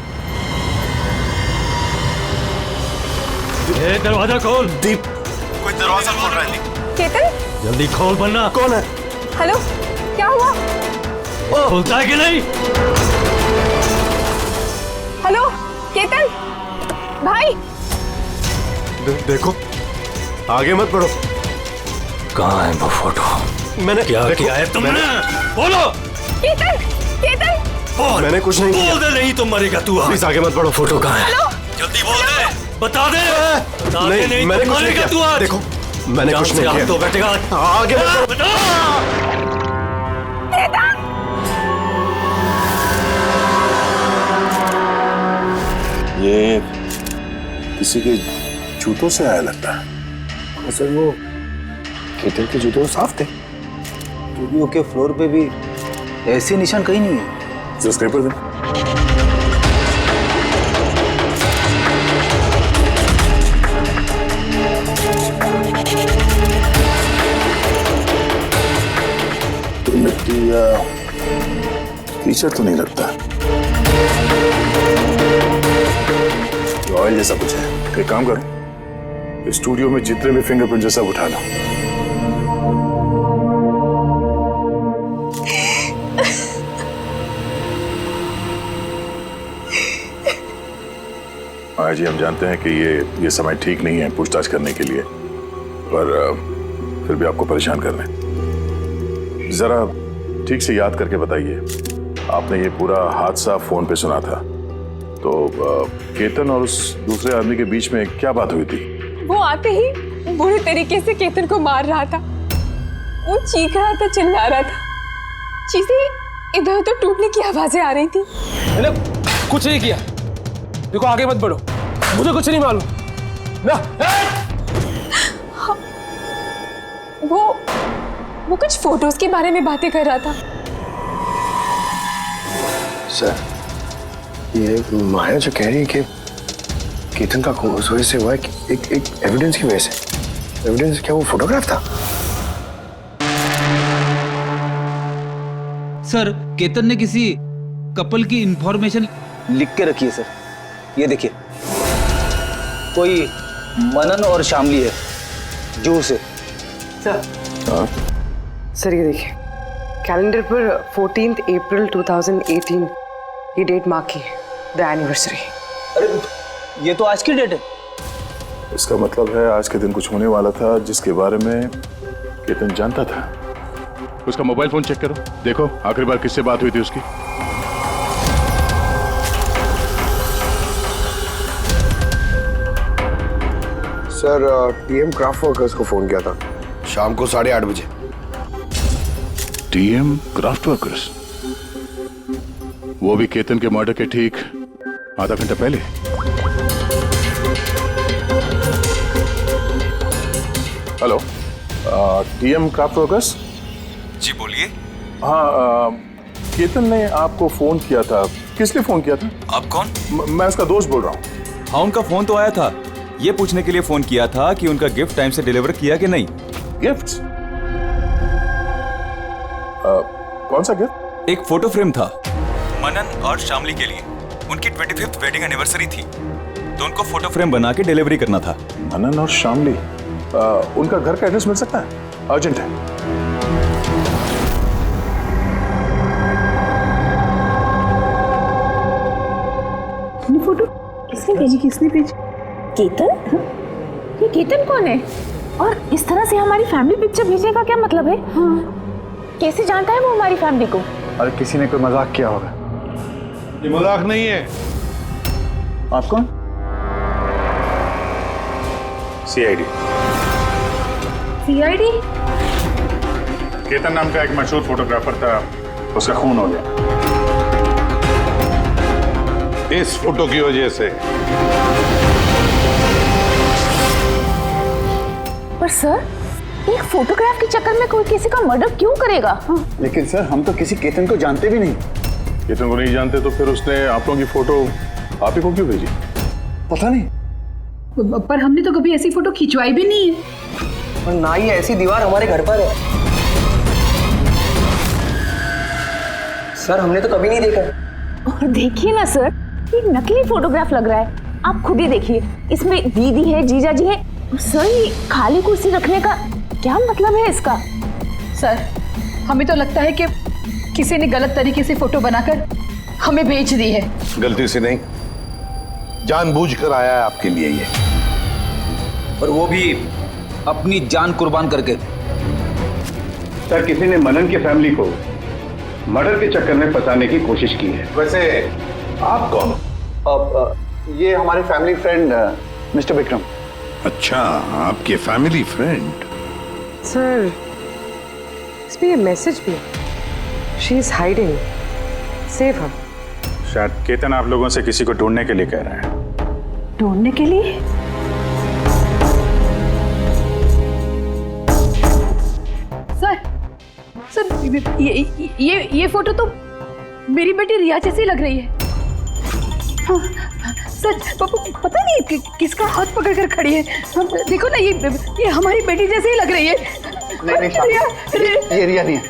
ये दरवाजा खोल। दीप, कोई दरवाजा खोल रहा है। दीप, केतन, जल्दी खोल वरना। कौन है? हेलो, क्या हुआ? खुलता है कि नहीं? हेलो केतन भाई। देखो, आगे मत बढ़ो। कहाँ है वो फोटो? मैंने क्या किया है तुमने? बोलो। केतन, केतन, बोल। मैंने कुछ नहीं किया। बोल दे, नहीं तो मरेगा तू। प्लीज आगे मत बढ़ो। फोटो कहाँ है? जल्दी बोल दे, बता दे। नहीं, मैंने कुछ नहीं किया। देखो, मैंने कुछ नहीं किया। तो बैठेगा आगे मत बढ़ो। ये किसी के जूतों से आया लगता है। असल वो केतन के जूते साफ थे, स्टूडियो के फ्लोर पे भी ऐसे निशान कहीं नहीं है। जो स्क्रेपर दे। तो मिट्टी या कीचड़ तो नहीं लगता, ऑयल जैसा कुछ है। एक काम करो, स्टूडियो में जितने भी फिंगरप्रिंट सब उठा लो। माया जी, हम जानते हैं कि ये समय ठीक नहीं है पूछताछ करने के लिए, पर फिर भी आपको परेशान कर रहे हैं। जरा ठीक से याद करके बताइए, आपने ये पूरा हादसा फोन पे सुना था, तो केतन और उस दूसरे आदमी के बीच में क्या बात हुई थी? वो आते ही बुरे तरीके से केतन को मार रहा था। वो चीख रहा था, चिल्ला रहा था, चीजें इधर उधर टूटने की आवाजें आ रही थी। मैंने कुछ नहीं किया। देखो, आगे मत बढ़ो, मुझे कुछ नहीं मालूम ना। वो कुछ फोटोज के बारे में बातें कर रहा था। सर, ये माया जो कह रही है कि केतन का खून उस वजह से हुआ है कि एक एविडेंस की वजह से। एविडेंस क्या वो फोटोग्राफ था? सर, केतन ने किसी कपल की इंफॉर्मेशन लिख के रखी है सर, ये देखिए। कोई मनन और शामली है, जू से। सर ये देखिए, कैलेंडर पर 14 अप्रैल 2018 ये डेट मार्क की है, द एनिवर्सरी। अरे ये तो आज की डेट है। इसका मतलब है आज के दिन कुछ होने वाला था जिसके बारे में केतन जानता था। उसका मोबाइल फोन चेक करो, देखो आखिरी बार किससे बात हुई थी उसकी। सर, टीएम क्राफ्ट वर्कर्स को फोन किया था शाम को 8:30 बजे। TM craft workers? वो भी केतन के मर्डर के ठीक आधा घंटा पहले। Hello, TM craft workers? जी बोलिए। हाँ, केतन ने आपको फोन किया था। किस लिए फोन किया था? आप कौन? मैं उसका दोस्त बोल रहा हूँ। हाँ, उनका फोन तो आया था। ये पूछने के लिए फोन किया था कि उनका गिफ्ट टाइम से डिलीवर किया कि नहीं। गिफ्ट्स? कौन सा गिफ्ट? एक फोटो फ्रेम था मनन और शामली के लिए। उनकी 25th वेडिंग एनिवर्सरी थी, तो उनको फोटो फ्रेम बना के डिलीवरी करना था। मनन और शामली, उनका घर का एड्रेस मिल सकता है? अर्जेंट है। फोटो किसने भेजी? किसने भेजी? केतन? ये केतन कौन है? और इस तरह से हमारी फैमिली पिक्चर भेजने का क्या मतलब है? कैसे जानता है वो हमारी फैमिली को? अरे किसी ने कोई मजाक किया होगा। ये मजाक नहीं है। आप कौन? सीआईडी। सीआईडी? केतन नाम का एक मशहूर फोटोग्राफर था, उसका खून हो गया इस फोटो की वजह से। पर सर, एक फोटोग्राफ के चक्कर में कोई किसी का मर्डर क्यों करेगा? लेकिन सर हम तो किसी केतन को जानते भी नहीं। केतन को नहीं जानते तो फिर उसने आप लोगों की फोटो आप ही को क्यों भेजी? पता नहीं, पर हमने तो कभी ऐसी फोटो खिंचवाई भी नहीं है। और ना ही ऐसी दीवार हमारे घर पर है। सर हमने तो कभी नहीं देखा। और देखिए ना सर, ये नकली फोटोग्राफ लग रहा है। आप खुद ही देखिए, इसमें दीदी है, जीजा जी है। सर ये खाली कुर्सी रखने का क्या मतलब है इसका? सर हमें तो लगता है कि किसी ने गलत तरीके से फोटो बनाकर हमें भेज दी है। गलती से नहीं, जानबूझकर आया है आपके लिए ये, और वो भी अपनी जान कुर्बान करके। सर किसी ने मनन की फैमिली को मर्डर के चक्कर में फंसाने की कोशिश की है। वैसे आप कौन? ये हमारे फैमिली फ्रेंड मिस्टर विक्रम। अच्छा, आपके फैमिली फ्रेंड। सर इसमें ये मैसेज भी है, she is hiding, save her. शायद केतन आप लोगों से किसी को ढूंढने के लिए कह रहे हैं। ढूंढने के लिए? सर ये फोटो तो मेरी बेटी रिया जैसी लग रही है। हाँ, सर पता नहीं किसका हाथ पकड़ कर खड़ी है। देखो ना, ये हमारी बेटी जैसी ही लग रही है। ये रिया नहीं है।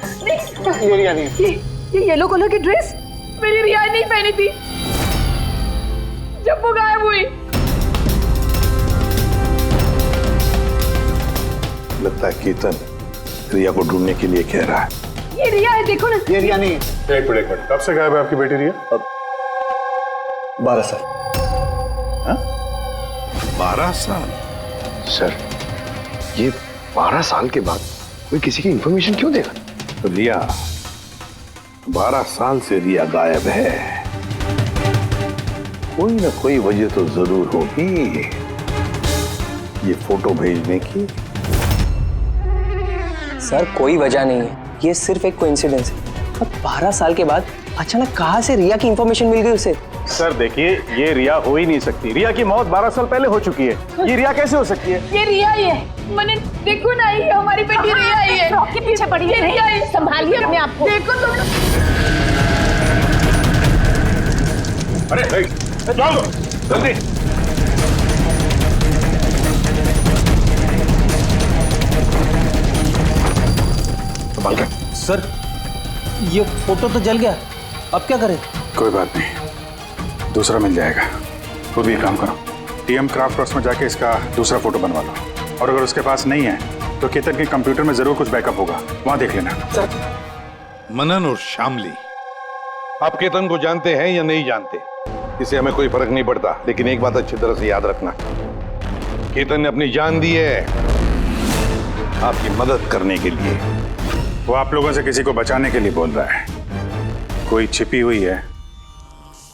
ये रिया नहीं है। ये येलो कलर की ड्रेस मेरी रिया नहीं पहनी थी जब वो गायब हुई। लगता है केतन रिया को ढूंढने के लिए कह रहा है। ये रिया है, देखो ना। ये रिया नहीं है। एक मिनट, कब से गायब है आपकी बेटी रिया? 12 साल। 12 साल? सर ये 12 साल के बाद कोई किसी की इंफॉर्मेशन क्यों देगा? रिया 12 साल से रिया गायब है। कोई ना कोई वजह तो जरूर होगी ये फोटो भेजने की। सर कोई वजह नहीं है, ये सिर्फ एक कोइंसिडेंस है। अब 12 साल के बाद अचानक कहाँ से रिया की इंफॉर्मेशन मिल गई उसे? सर देखिए, ये रिया हो ही नहीं सकती। रिया की मौत 12 साल पहले हो चुकी है। ये रिया कैसे हो सकती है? ये रिया ही है। मैंने देखो ना, ये हमारी बेटी रिया ही है। फ्रॉक के पीछे पड़ी है। रिया ही। संभालिए अपने आप को। देखो तुम। अरे जाओ जल्दी। सर ये फोटो तो जल गया, अब क्या करें? कोई बात नहीं, दूसरा मिल जाएगा। खुद भी काम करो, टीएम क्राफ्ट वर्क्स में जाके इसका दूसरा फोटो बनवा लो। और अगर उसके पास नहीं है तो केतन के कंप्यूटर में जरूर कुछ बैकअप होगा, वहां देख लेना। मनन और शामली, आप केतन को जानते हैं या नहीं जानते, इससे हमें कोई फर्क नहीं पड़ता। लेकिन एक बात अच्छी तरह से याद रखना, केतन ने अपनी जान दी है आपकी मदद करने के लिए। वो आप लोगों से किसी को बचाने के लिए बोल रहा है। कोई छिपी हुई है,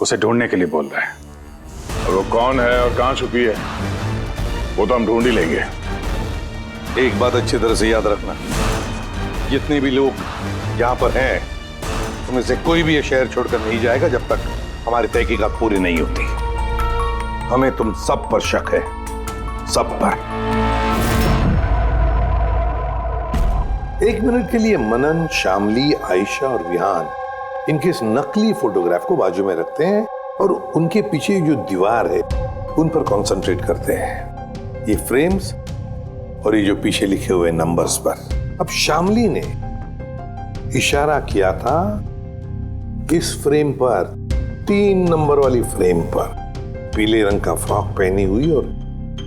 उसे ढूंढने के लिए बोल रहा है। और वो कौन है और कहां छुपी है वो तो हम ढूंढ ही लेंगे। एक बात अच्छी तरह से याद रखना, जितने भी लोग यहाँ पर हैं उनमें से कोई भी ये शहर छोड़कर नहीं जाएगा जब तक हमारी तहकीकात पूरी नहीं होती। हमें तुम सब पर शक है, सब पर। 1 मिनट के लिए मनन, शामली, आयशा और विहान इनके इस नकली फोटोग्राफ को बाजू में रखते हैं और उनके पीछे जो दीवार है उन पर कंसंट्रेट करते हैं, ये फ्रेम्स और ये जो पीछे लिखे हुए नंबर्स पर। अब शामली ने इशारा किया था इस फ्रेम पर, 3 नंबर वाली फ्रेम पर, पीले रंग का फ्रॉक पहनी हुई और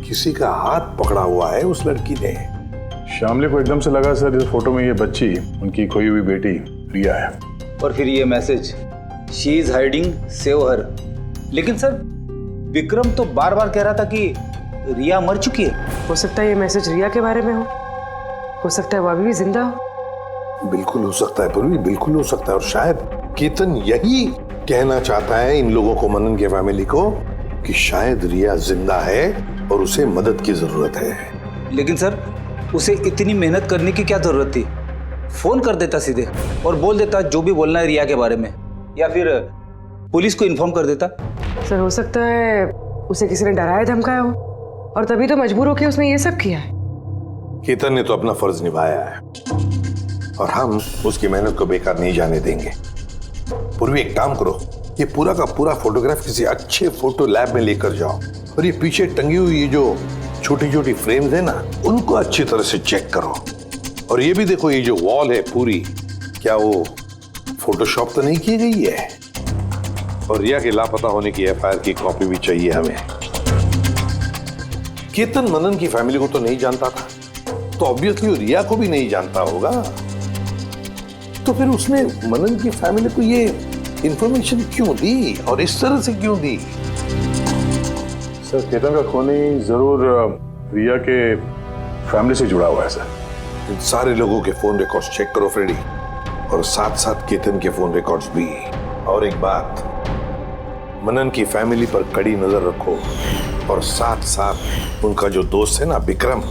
किसी का हाथ पकड़ा हुआ है उस लड़की ने। शामली को एकदम से लगा सर इस फोटो में ये बच्ची उनकी खोई हुई बेटी रिया है। और फिर ये message, she is hiding, save her. लेकिन सर विक्रम तो बार बार कह रहा था कि रिया मर चुकी है। हो सकता है ये मैसेज रिया के बारे में हो सकता है वो अभी भी जिंदा हो। बिल्कुल हो सकता है पूर्वी, बिल्कुल हो सकता है। और शायद केतन यही कहना चाहता है इन लोगों को, मनन के फैमिली को, कि शायद रिया जिंदा है और उसे मदद की जरूरत है। लेकिन सर उसे इतनी मेहनत करने की क्या जरूरत थी? फोन कर देता सीधे और बोल देता जो भी बोलना है रिया के बारे में, या फिर पुलिस को इन्फॉर्म कर देता। सर हो सकता है उसे किसी ने डराया धमकाया हो और तभी तो मजबूर होकर उसने ये सब किया है। केतन ने तो अपना फर्ज निभाया है और हम उसकी मेहनत को बेकार नहीं जाने देंगे। पूर्वी एक काम करो, ये पूरा का पूरा फोटोग्राफ किसी अच्छे फोटो लैब में लेकर जाओ और ये पीछे टंगी हुई ये जो छोटी छोटी फ्रेम्स है ना, उनको अच्छी तरह से चेक करो। और ये भी देखो, ये जो वॉल है पूरी, क्या वो फोटोशॉप तो नहीं की गई है? और रिया के लापता होने की एफआईआर की कॉपी भी चाहिए हमें। केतन मनन की फैमिली को तो नहीं जानता था, तो ऑब्वियसली रिया को भी नहीं जानता होगा, तो फिर उसने मनन की फैमिली को ये इंफॉर्मेशन क्यों दी और इस तरह से क्यों दी? सर, केतन का खूनी जरूर रिया के फैमिली से जुड़ा हुआ है सर। इन सारे लोगों के फोन रिकॉर्ड्स चेक करो फ्रेडी, और साथ साथ केतन के फोन रिकॉर्ड्स भी। और एक बात, मनन की फैमिली पर कड़ी नजर रखो और साथ साथ उनका जो दोस्त है ना विक्रम,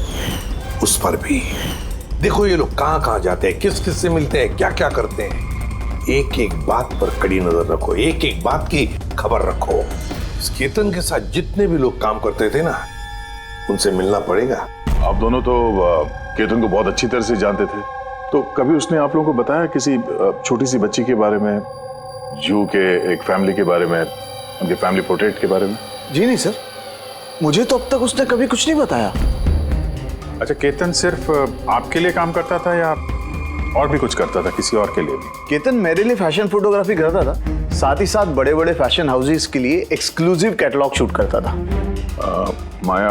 उस पर भी देखो। ये लोग कहां कहां जाते हैं, किस किस से मिलते हैं, क्या क्या करते हैं, एक एक बात पर कड़ी नजर रखो, एक एक बात की खबर रखो। इस केतन के साथ जितने भी लोग काम करते थे ना, उनसे मिलना पड़ेगा। आप दोनों तो केतन को बहुत अच्छी तरह से जानते थे, तो कभी उसने आप लोगों को बताया किसी छोटी सी बच्ची के बारे में, जू के एक फैमिली के बारे में, उनके फैमिली पोर्ट्रेट के बारे में? जी नहीं सर, मुझे तो अब तक उसने कभी कुछ नहीं बताया। अच्छा, केतन सिर्फ आपके लिए काम करता था या और भी कुछ करता था किसी और के लिए भी? केतन मेरे लिए फैशन फोटोग्राफी करता था, साथ ही साथ बड़े बड़े फैशन हाउसेस के लिए एक्सक्लूसिव कैटलॉग शूट करता था। माया,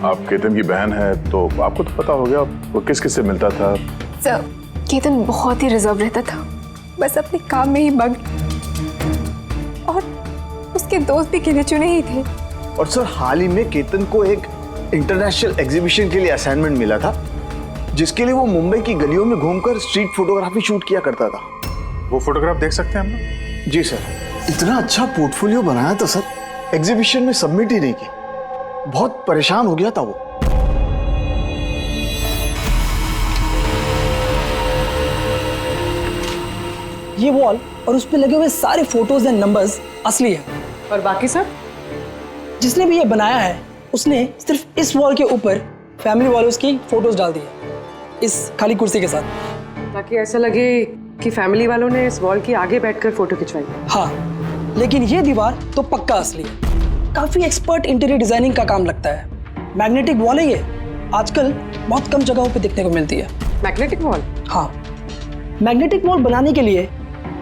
आप केतन की बहन है तो आपको तो पता हो गया वो किस किस से मिलता था। सर, केतन बहुत ही रिजर्व रहता था, बस अपने काम में ही मग्न, और उसके दोस्त भी गिने चुने ही थे। और सर, हाल ही में केतन को एक इंटरनेशनल एग्जीबिशन के लिए असाइनमेंट मिला था, जिसके लिए वो मुंबई की गलियों में घूमकर स्ट्रीट फोटोग्राफी शूट किया करता था। वो फोटोग्राफ देख सकते हैं हम लोग? जी सर। इतना अच्छा पोर्टफोलियो बनाया था सर, एग्जीबिशन में सबमिट ही नहीं की। बहुत परेशान हो गया था वो। ये वॉल और उस पे लगे हुए सारे फोटोज एंड नंबर्स असली है। और बाकी सब? जिसने भी ये बनाया है उसने सिर्फ इस वॉल के ऊपर फैमिली वालों की फोटोज डाल दी है, इस खाली कुर्सी के साथ, ताकि ऐसा लगे कि फैमिली वालों ने इस वॉल के आगे बैठकर फोटो खिंचवाई। हाँ, लेकिन ये दीवार तो पक्का असली है। काफी एक्सपर्ट इंटीरियर डिजाइनिंग का काम लगता है। मैग्नेटिक वॉल है ये, आजकल बहुत कम जगहों पे देखने को मिलती है। Magnetic wall? हाँ, मैग्नेटिक वॉल बनाने के लिए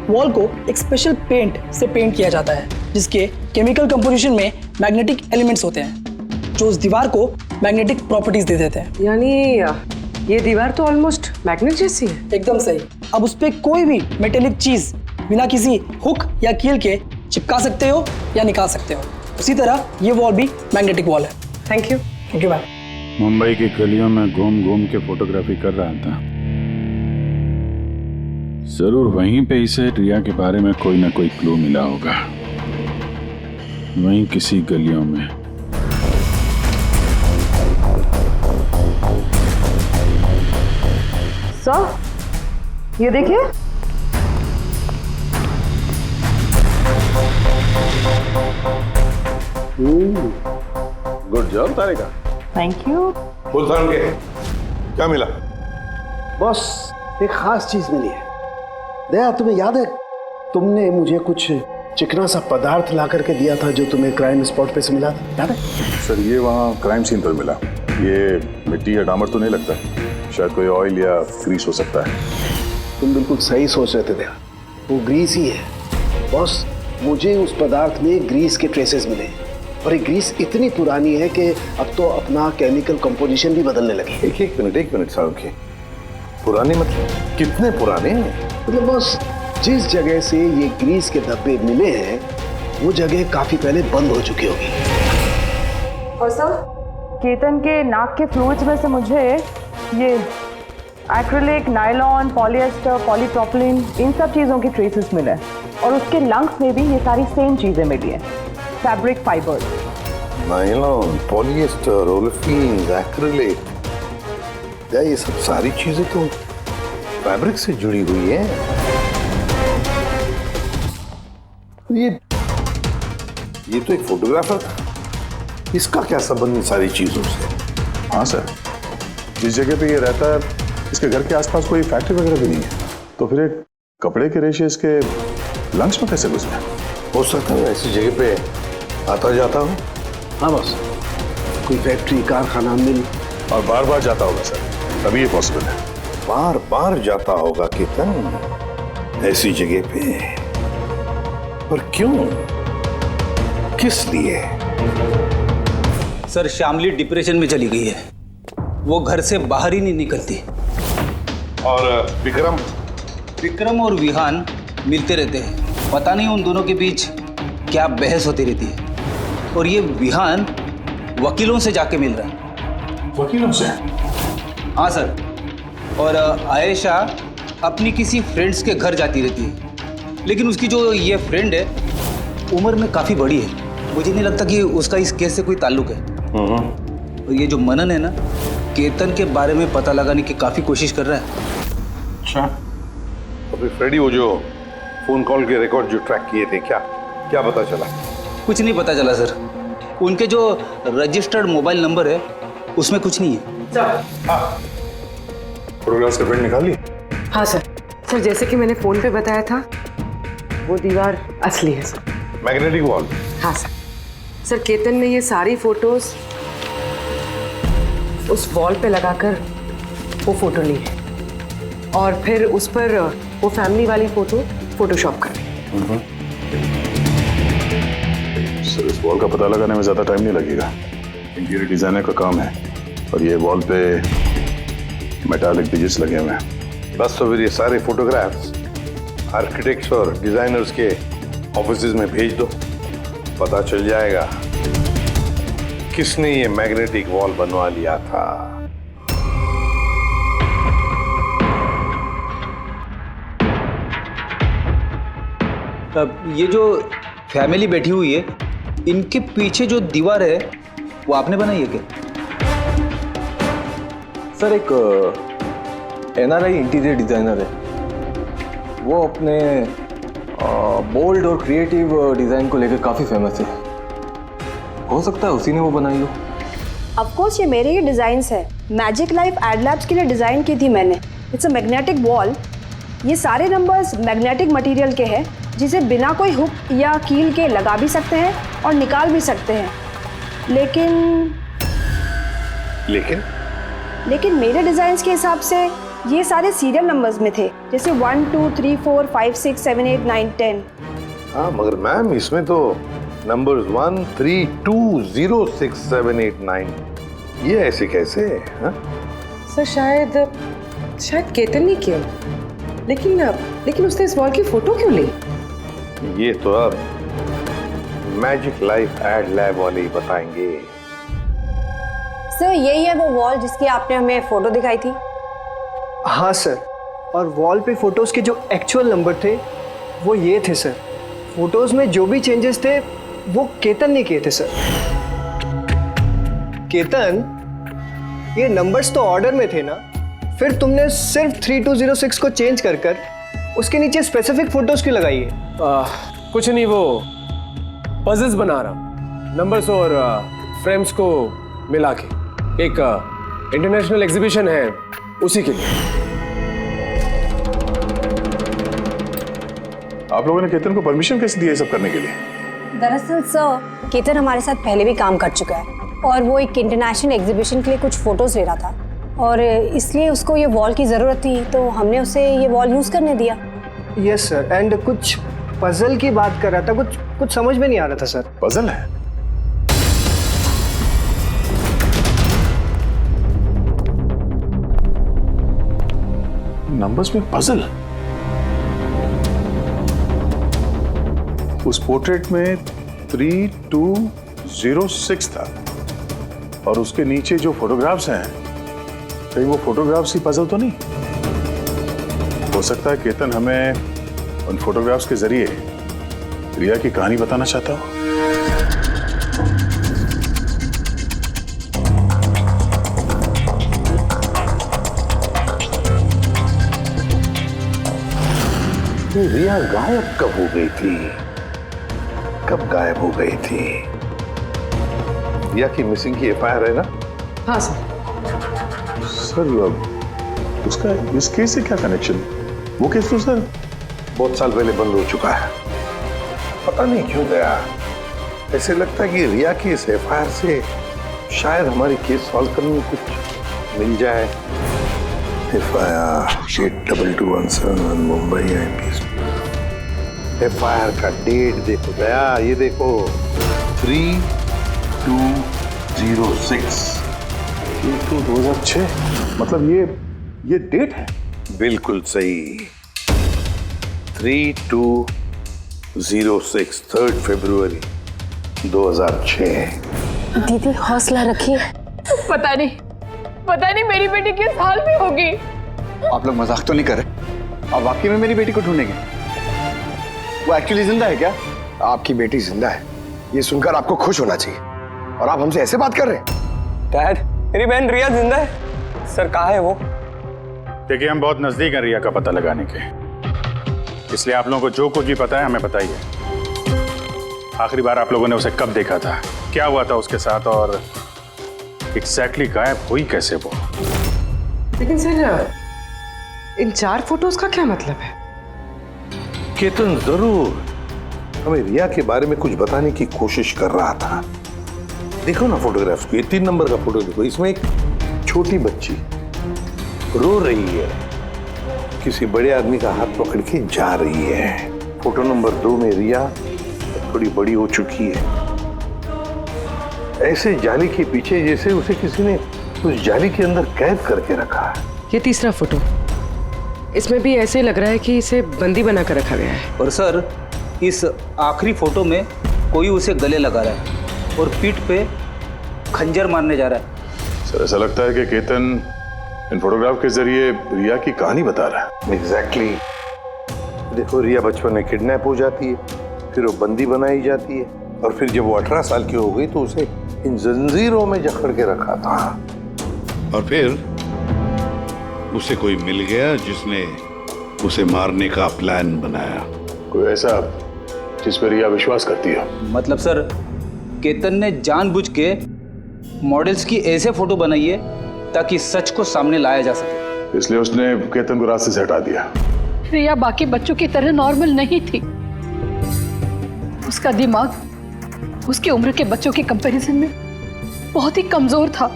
वॉल को एक स्पेशल पेंट से पेंट किया जाता है, जिसके केमिकल कंपोजिशन में मैग्नेटिक एलिमेंट्स होते हैं, जो उस दीवार को मैग्नेटिक प्रॉपर्टीज दे देते हैं। यानी ये दीवार तो ऑलमोस्ट मैग्नेट जैसी है। एकदम सही। अब उस पे कोई भी मेटेलिक चीज बिना किसी हुक या कील के चिपका सकते हो या निकाल सकते हो। उसी तरह ये वॉल भी मैग्नेटिक वॉल है। Thank you. Thank you ma'am. Mumbai की गलियों में घूम घूम के फोटोग्राफी कर रहा था। जरूर वहीं पे इसे रिया के बारे में कोई ना कोई क्लू मिला होगा, वहीं किसी गलियों में। सर, ये देखिए। Good job Tarika. Thank you. Full sound के क्या मिला? बॉस, एक खास चीज मिली है। दया, तुम्हें याद है तुमने मुझे कुछ चिकना सा पदार्थ ला करके दिया था जो तुम्हें क्राइम स्पॉट पे से मिला था, याद है? सर, ये वहाँ क्राइम सीन पर मिला। ये मिट्टी या डामर तो नहीं लगता, शायद कोई ऑयल या ग्रीस हो सकता है। तुम बिल्कुल सही सोच रहे थे दया, वो ग्रीस ही है। बॉस, मुझे उस पदार्थ में ग्रीस के ट्रेसेस मिले, और ये ग्रीस इतनी पुरानी है कि अब तो अपना केमिकल कंपोजिशन भी बदलने लगी। एक मिनट साहब के पुराने मतलब कितने पुराने हैं? मतलब बॉस, जिस जगह से ये ग्रीस के धब्बे मिले हैं वो जगह काफी पहले बंद हो चुकी होगी। और सर, केतन के नाक के फ्लूइड्स में से मुझे ये एक्रिलिक, नायलॉन, पॉलिएस्टर, पॉलीप्रोपिलीन, इन सब चीज़ों के ट्रेसेस मिले, और उसके लंग्स में भी ये सारी सेम चीज़ें मिली हैं, fabric fibres. Nylon, polyester, olefin, acrylic, क्या ये सब सारी चीजें तो फैब्रिक से जुड़ी हुई है? ये तो एक फोटोग्राफर था, इसका क्या संबंध इन सारी चीजों से? हाँ सर, जिस जगह पे ये रहता है इसके घर के आसपास कोई फैक्ट्री वगैरह भी नहीं है, तो फिर एक कपड़े के रेशे इसके लंच में कैसे घुस गए? हो सकता है ऐसी जगह पे आता जाता हूँ। हाँ बस, कोई फैक्ट्री, कारखाना, मिल। और बार बार जाता होगा सर, तभी ये पॉसिबल है। बार बार जाता होगा केतन ऐसी जगह पे, पर क्यों, किस लिए? सर श्यामली डिप्रेशन में चली गई है, वो घर से बाहर ही नहीं निकलती। और विक्रम और विहान मिलते रहते हैं, पता नहीं उन दोनों के बीच क्या बहस होती रहती है। और ये विहान वकीलों से जाके मिल रहा है। वकीलों से? हाँ सर। और आयशा अपनी किसी फ्रेंड्स के घर जाती रहती है, लेकिन उसकी जो ये फ्रेंड है उम्र में काफ़ी बड़ी है, मुझे नहीं लगता कि उसका इस केस से कोई ताल्लुक है। और ये जो मनन है ना, केतन के बारे में पता लगाने की काफ़ी कोशिश कर रहा है। अच्छा, तो फिर फ्रेडी वो जो फोन कॉल के रिकॉर्ड जो ट्रैक किए थे, क्या पता चला? कुछ नहीं पता चला सर। उनके जो रजिस्टर्ड मोबाइल नंबर है उसमें कुछ नहीं है। फोटोग्राफ्स का प्रिंट निकाल ली? हाँ सर। सर जैसे कि मैंने फोन पे बताया था, वो दीवार असली है सर। Magnetic wall? हाँ सर। सर केतन ने ये सारी फोटोज उस वॉल पे लगाकर वो फोटो ली है और फिर उस पर वो फैमिली वाली फोटो फोटोशॉप कर दी। सर इस वॉल का पता लगाने में ज्यादा टाइम नहीं लगेगा, इंटीरियर डिजाइनर का काम है, और ये वॉल पे मेटालिक डिजिट्स लगे हुए हैं। बस तो फिर ये सारे फोटोग्राफ्स आर्किटेक्ट्स और डिजाइनर्स के ऑफिसेज में भेज दो, पता चल जाएगा किसने ये मैग्नेटिक वॉल बनवा लिया था। अब ये जो फैमिली बैठी हुई है, इनके पीछे जो दीवार है वो आपने बनाई है क्या? सर एक NRI इंटीरियर डिजाइनर है, वो अपने बोल्ड और क्रिएटिव डिजाइन को लेकर काफी फेमस है। हो सकता है उसी ने वो बनाई हो। ऑफ कोर्स ये मेरे ही डिजाइन्स है, मैजिक लाइफ एड लैब्स के लिए डिजाइन की थी मैंने। It's a magnetic wall. ये सारे नंबर्स मैग्नेटिक मटेरियल के हैं, जिसे बिना कोई हुक या कील के लगा भी सकते हैं और निकाल भी सकते हैं। लेकिन मेरे डिजाइन्स के हिसाब से ये सारे सीरियल नंबर्स में थे, जैसे 1 2 3 4 5 6 7 8 9 10। हाँ मगर मैम इसमें तो नंबर्स 1 3 2 0 6 7 8 9 ये ऐसे कैसे? हाँ? सर शायद केतन ने किया, लेकिन उसने इस वॉल की फोटो क्यों ली? ये तो अब मैजिक लाइफ एड लैब वाले ही बताएंगे। सर यही है वो वॉल जिसकी आपने हमें फोटो दिखाई थी? हाँ सर, और वॉल पे फोटोज के जो एक्चुअल नंबर थे वो ये थे सर। फोटोज में जो भी चेंजेस थे वो केतन ने किए थे सर। केतन, ये नंबर्स तो ऑर्डर में थे ना, फिर तुमने सिर्फ 3206 को चेंज कर उसके नीचे स्पेसिफिक फोटोज क्यों लगाई है? कुछ नहीं, वो पजल्स बना रहा, नंबर्स और फ्रेम्स को मिला के एक इंटरनेशनल एग्जीबिशन है उसी के लिए। आप लोगों ने केतन को परमिशन कैसे दी है सब करने के लिए? दरअसल सर केतन हमारे साथ पहले भी काम कर चुका है और वो एक इंटरनेशनल एग्जीबिशन के लिए कुछ फोटोज ले रहा था और इसलिए उसको ये वॉल की ज़रूरत थी, तो हमने उसे ये वॉल यूज़ करने दिया। यस सर, एंड कुछ पजल की बात कर रहा था, कुछ समझ में नहीं आ रहा था सर। पजल है? नंबर्स में पजल? उस पोर्ट्रेट में 3206 था और उसके नीचे जो फोटोग्राफ्स हैं, कहीं वो फोटोग्राफ्स ही पजल तो नहीं? हो सकता है केतन हमें उन फोटोग्राफ्स के जरिए रिया की कहानी बताना चाहता हो। रिया गायब कब हो गई थी? कब गायब हो गई थी? रिया की मिसिंग की FIR है ना? हाँ सर। सर उसका इस केस से क्या कनेक्शन? वो केस तो सर बहुत साल पहले बंद हो चुका है। पता नहीं क्यों दया, ऐसे लगता है कि रिया की इस एफआईआर से शायद हमारी केस सॉल्व करने में कुछ मिल जाए। FIR 8221 Mumbai IPS। एफआईआर का डेट देखो दया, ये देखो 3206। ये तो 2006, मतलब ये डेट है? बिल्कुल सही, 3206, 3 फरवरी 2006। दीदी हौसला रखिए। पता नहीं मेरी बेटी किस हाल में होगी। आप लोग मजाक तो नहीं कर रहे? आप वाकई में मेरी बेटी को ढूंढेंगे? वो एक्चुअली जिंदा है क्या? आपकी बेटी जिंदा है, ये सुनकर आपको खुश होना चाहिए, और आप हमसे ऐसे बात कर रहे हैं। डैड, मेरी बहन रिया जिंदा है। सर कहाँ है वो? देखिए, हम बहुत नजदीक हैं रिया का पता लगाने के, इसलिए आप लोगों को जो कुछ भी पता है हमें बताइए। आखिरी बार आप लोगों ने उसे कब देखा था, क्या हुआ था उसके साथ, और एग्जैक्टली गायब हुई कैसे वो? लेकिन सर, इन 4 फोटोज का क्या मतलब है? केतन जरूर हमें रिया के बारे में कुछ बताने की कोशिश कर रहा था। देखो ना फोटोग्राफ्स को, ये 3 नंबर का फोटो देखो, इसमें एक छोटी बच्ची रो रही है, किसी बड़े आदमी का हाथ पकड़ के जा रही है। फोटो नंबर 2 में रिया थोड़ी बड़ी हो चुकी है, ऐसे जाली के पीछे जैसे उसे किसी ने उस जाली के अंदर कैद करके रखा है। ये तीसरा फोटो, इसमें भी ऐसे लग रहा है कि इसे बंदी बना कर रखा गया है। और सर, इस आखिरी फोटो में कोई उसे गले लगा रहा है और पीठ पे खंजर मारने जा रहा है। सर ऐसा लगता है कि केतन इन फोटोग्राफ के जरिए रिया की कहानी बता रहा है। एग्जैक्टली। देखो, रिया बचपन में किडनैप हो जाती है, फिर वो बंदी बनाई जाती है, और फिर जब वो 18 साल की हो गई तो उसे इन जंजीरों में जकड़ के रखा था। और फिर उसे कोई मिल गया जिसने उसे मारने का प्लान बनाया। कोई ऐसा जिस पर रिया विश्वास करती है? मतलब सर, केतन ने जानबूझ के मॉडल्स की ऐसे फोटो बनाई है ताकि सच को सामने लाया जा सके, इसलिए उसने केतन को रास्ते से हटा दिया। रिया बाकी बच्चों की तरह नॉर्मल नहीं थी। उसका दिमाग उसकी उम्र के बच्चों के कंपैरिजन में बहुत ही कमजोर था,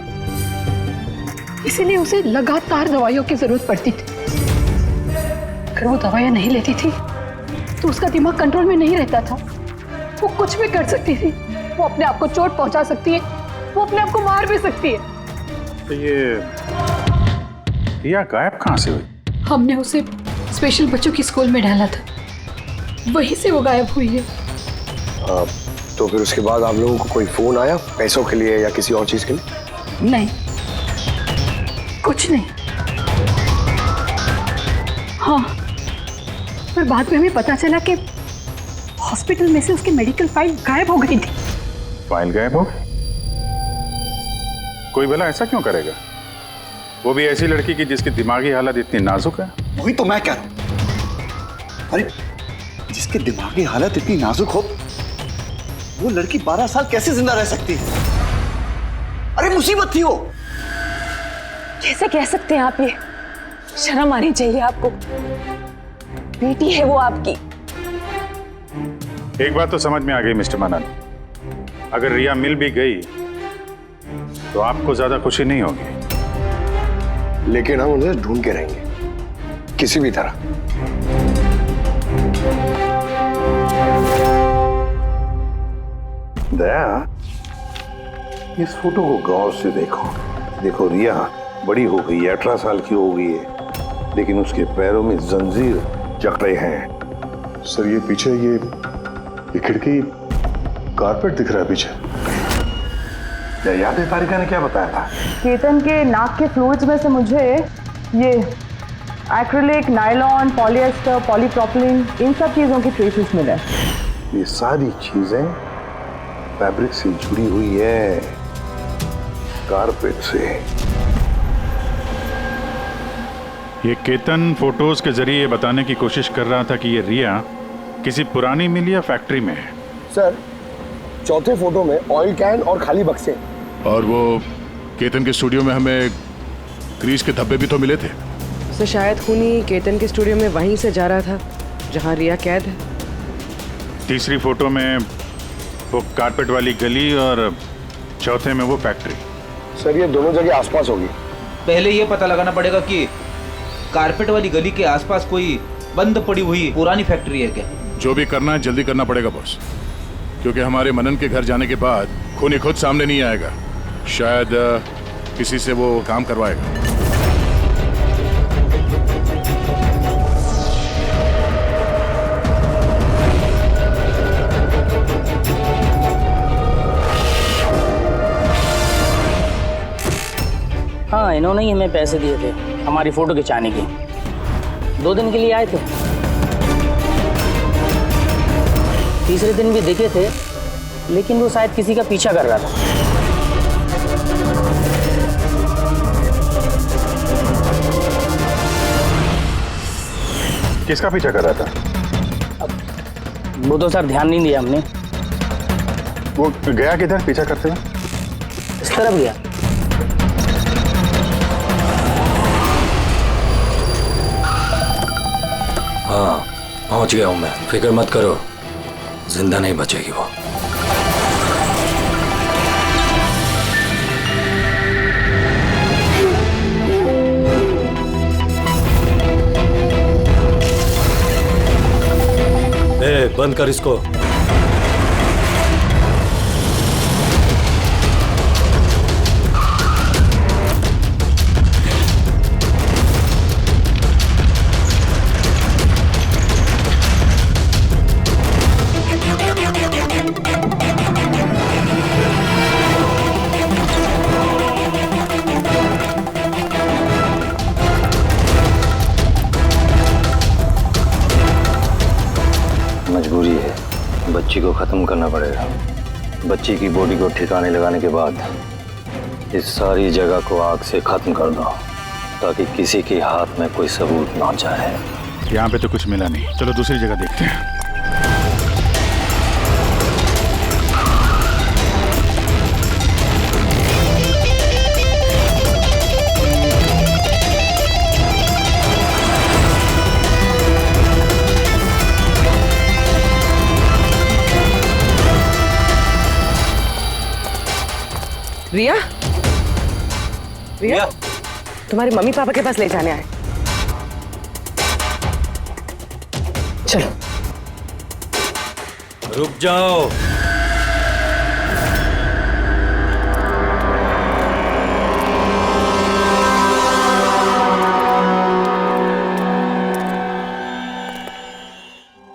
इसीलिए उसे लगातार दवाइयों की जरूरत पड़ती थी। अगर वो दवाइयां नहीं लेती थी तो उसका दिमाग कंट्रोल में नहीं रहता था। वो कुछ भी कर सकती थी, वो अपने आप को चोट पहुंचा सकती है, वो अपने आप को मार भी सकती है। तो ये रिया गायब कहाँ से हुई? हमने उसे स्पेशल बच्चों की स्कूल में डाला था, वहीं से वो गायब हुई है। तो फिर उसके बाद आप लोगों को कोई फोन आया पैसों के लिए या किसी और चीज के लिए? नहीं, कुछ नहीं। हाँ, पर बाद में हमें पता चला कि हॉस्पिटल में से उसकी मेडिकल फाइल गायब हो गई थी। फाइल गायब हो गई? कोई भला ऐसा क्यों करेगा? वो भी ऐसी लड़की की जिसकी दिमागी हालत इतनी नाजुक है। वही तो मैं कह रहा हूं। अरे, जिसकी दिमागी हालत इतनी नाजुक हो, वो लड़की 12 साल कैसे जिंदा रह सकती है? अरे मुसीबत थी वो। कैसे कह सकते हैं आप ये? शर्म आनी चाहिए आपको। बेटी है वो आपकी। एक बात तो समझ में आ गई मिस्टर मनन, अगर रिया मिल भी गई तो आपको ज्यादा खुशी नहीं होगी। लेकिन हम उन्हें ढूंढ के रहेंगे किसी भी तरह। दया, इस फोटो को गौर से देखो। देखो, रिया बड़ी हो गई है, 18 साल की हो गई है, लेकिन उसके पैरों में जंजीर जकड़े हैं। सर ये पीछे ये खिड़की कारपेट दिख रहा है पीछे। क्या याद है तारिका ने क्या बताया था? केतन के नाक के फ्लूइड्स में से मुझे ये एक्रिलिक, नायलॉन, पॉलिएस्टर, पॉलीप्रोपिलीन, इन सब चीजों की ट्रेसेस मिले। ये सारी चीजें फैब्रिक से जुड़ी हुई है, कारपेट से। ये केतन फोटोज के जरिए बताने की कोशिश कर रहा था कि ये रिया किसी पुरानी मिल या फैक्ट्री में है। सर, चौथे फोटो में ऑयल कैन और खाली बक्से। और वो केतन के स्टूडियो में हमें ग्रीस के धब्बे भी तो मिले थे। सर शायद खूनी केतन के स्टूडियो में वहीं से जा रहा था जहां रिया कैद है। तीसरी फोटो में वो कारपेट वाली गली और चौथे में वो फैक्ट्री। सर ये दोनों जगह आसपास होगी। पहले ये पता लगाना पड़ेगा कि कारपेट वाली गली के आसपास कोई बंद पड़ी हुई पुरानी फैक्ट्री है क्या। जो भी करना है जल्दी करना पड़ेगा बॉस, क्योंकि हमारे मनन के घर जाने के बाद खूनी खुद सामने नहीं आएगा। शायद किसी से वो काम करवाएगा। हाँ, इन्होंने ही हमें पैसे दिए थे हमारी फोटो खिंचाने की। 2 दिन के लिए आए थे, तीसरे दिन भी दिखे थे, लेकिन वो शायद किसी का पीछा कर रहा था। किसका पीछा कर रहा था? वो तो सर ध्यान नहीं दिया हमने। वो गया किधर पीछा करते हुए? इस तरफ गया। हाँ, पहुंच गया हूं मैं, फिक्र मत करो, जिंदा नहीं बचेगी वो। बंद कर इसको। मजबूरी है, बच्ची को खत्म करना पड़ेगा। बच्ची की बॉडी को ठिकाने लगाने के बाद इस सारी जगह को आग से खत्म कर दो, ताकि किसी के हाथ में कोई सबूत ना जाए। यहाँ पे तो कुछ मिला नहीं, चलो दूसरी जगह देखते हैं। रिया, रिया, तुम्हारे मम्मी पापा के पास ले जाने आए। चलो। रुक जाओ।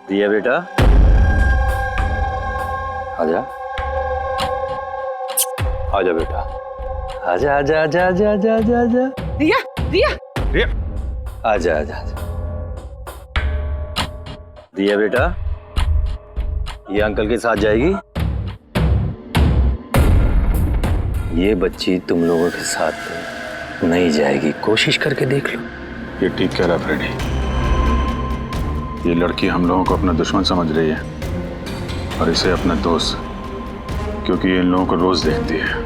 रिया बेटा, आजा आजा बेटा, आजा आजा आजा आजा आजा आजा आजा। रिया, रिया, रिया, आजा आजा आजा। रिया बेटा, ये अंकल के साथ जाएगी। ये बच्ची तुम लोगों के साथ नहीं जाएगी, कोशिश करके देख लो। ये ठीक कह रहा फ्रेडी। ये लड़की हम लोगों को अपना दुश्मन समझ रही है और इसे अपना दोस्त, क्योंकि ये इन लोगों को रोज देखती है।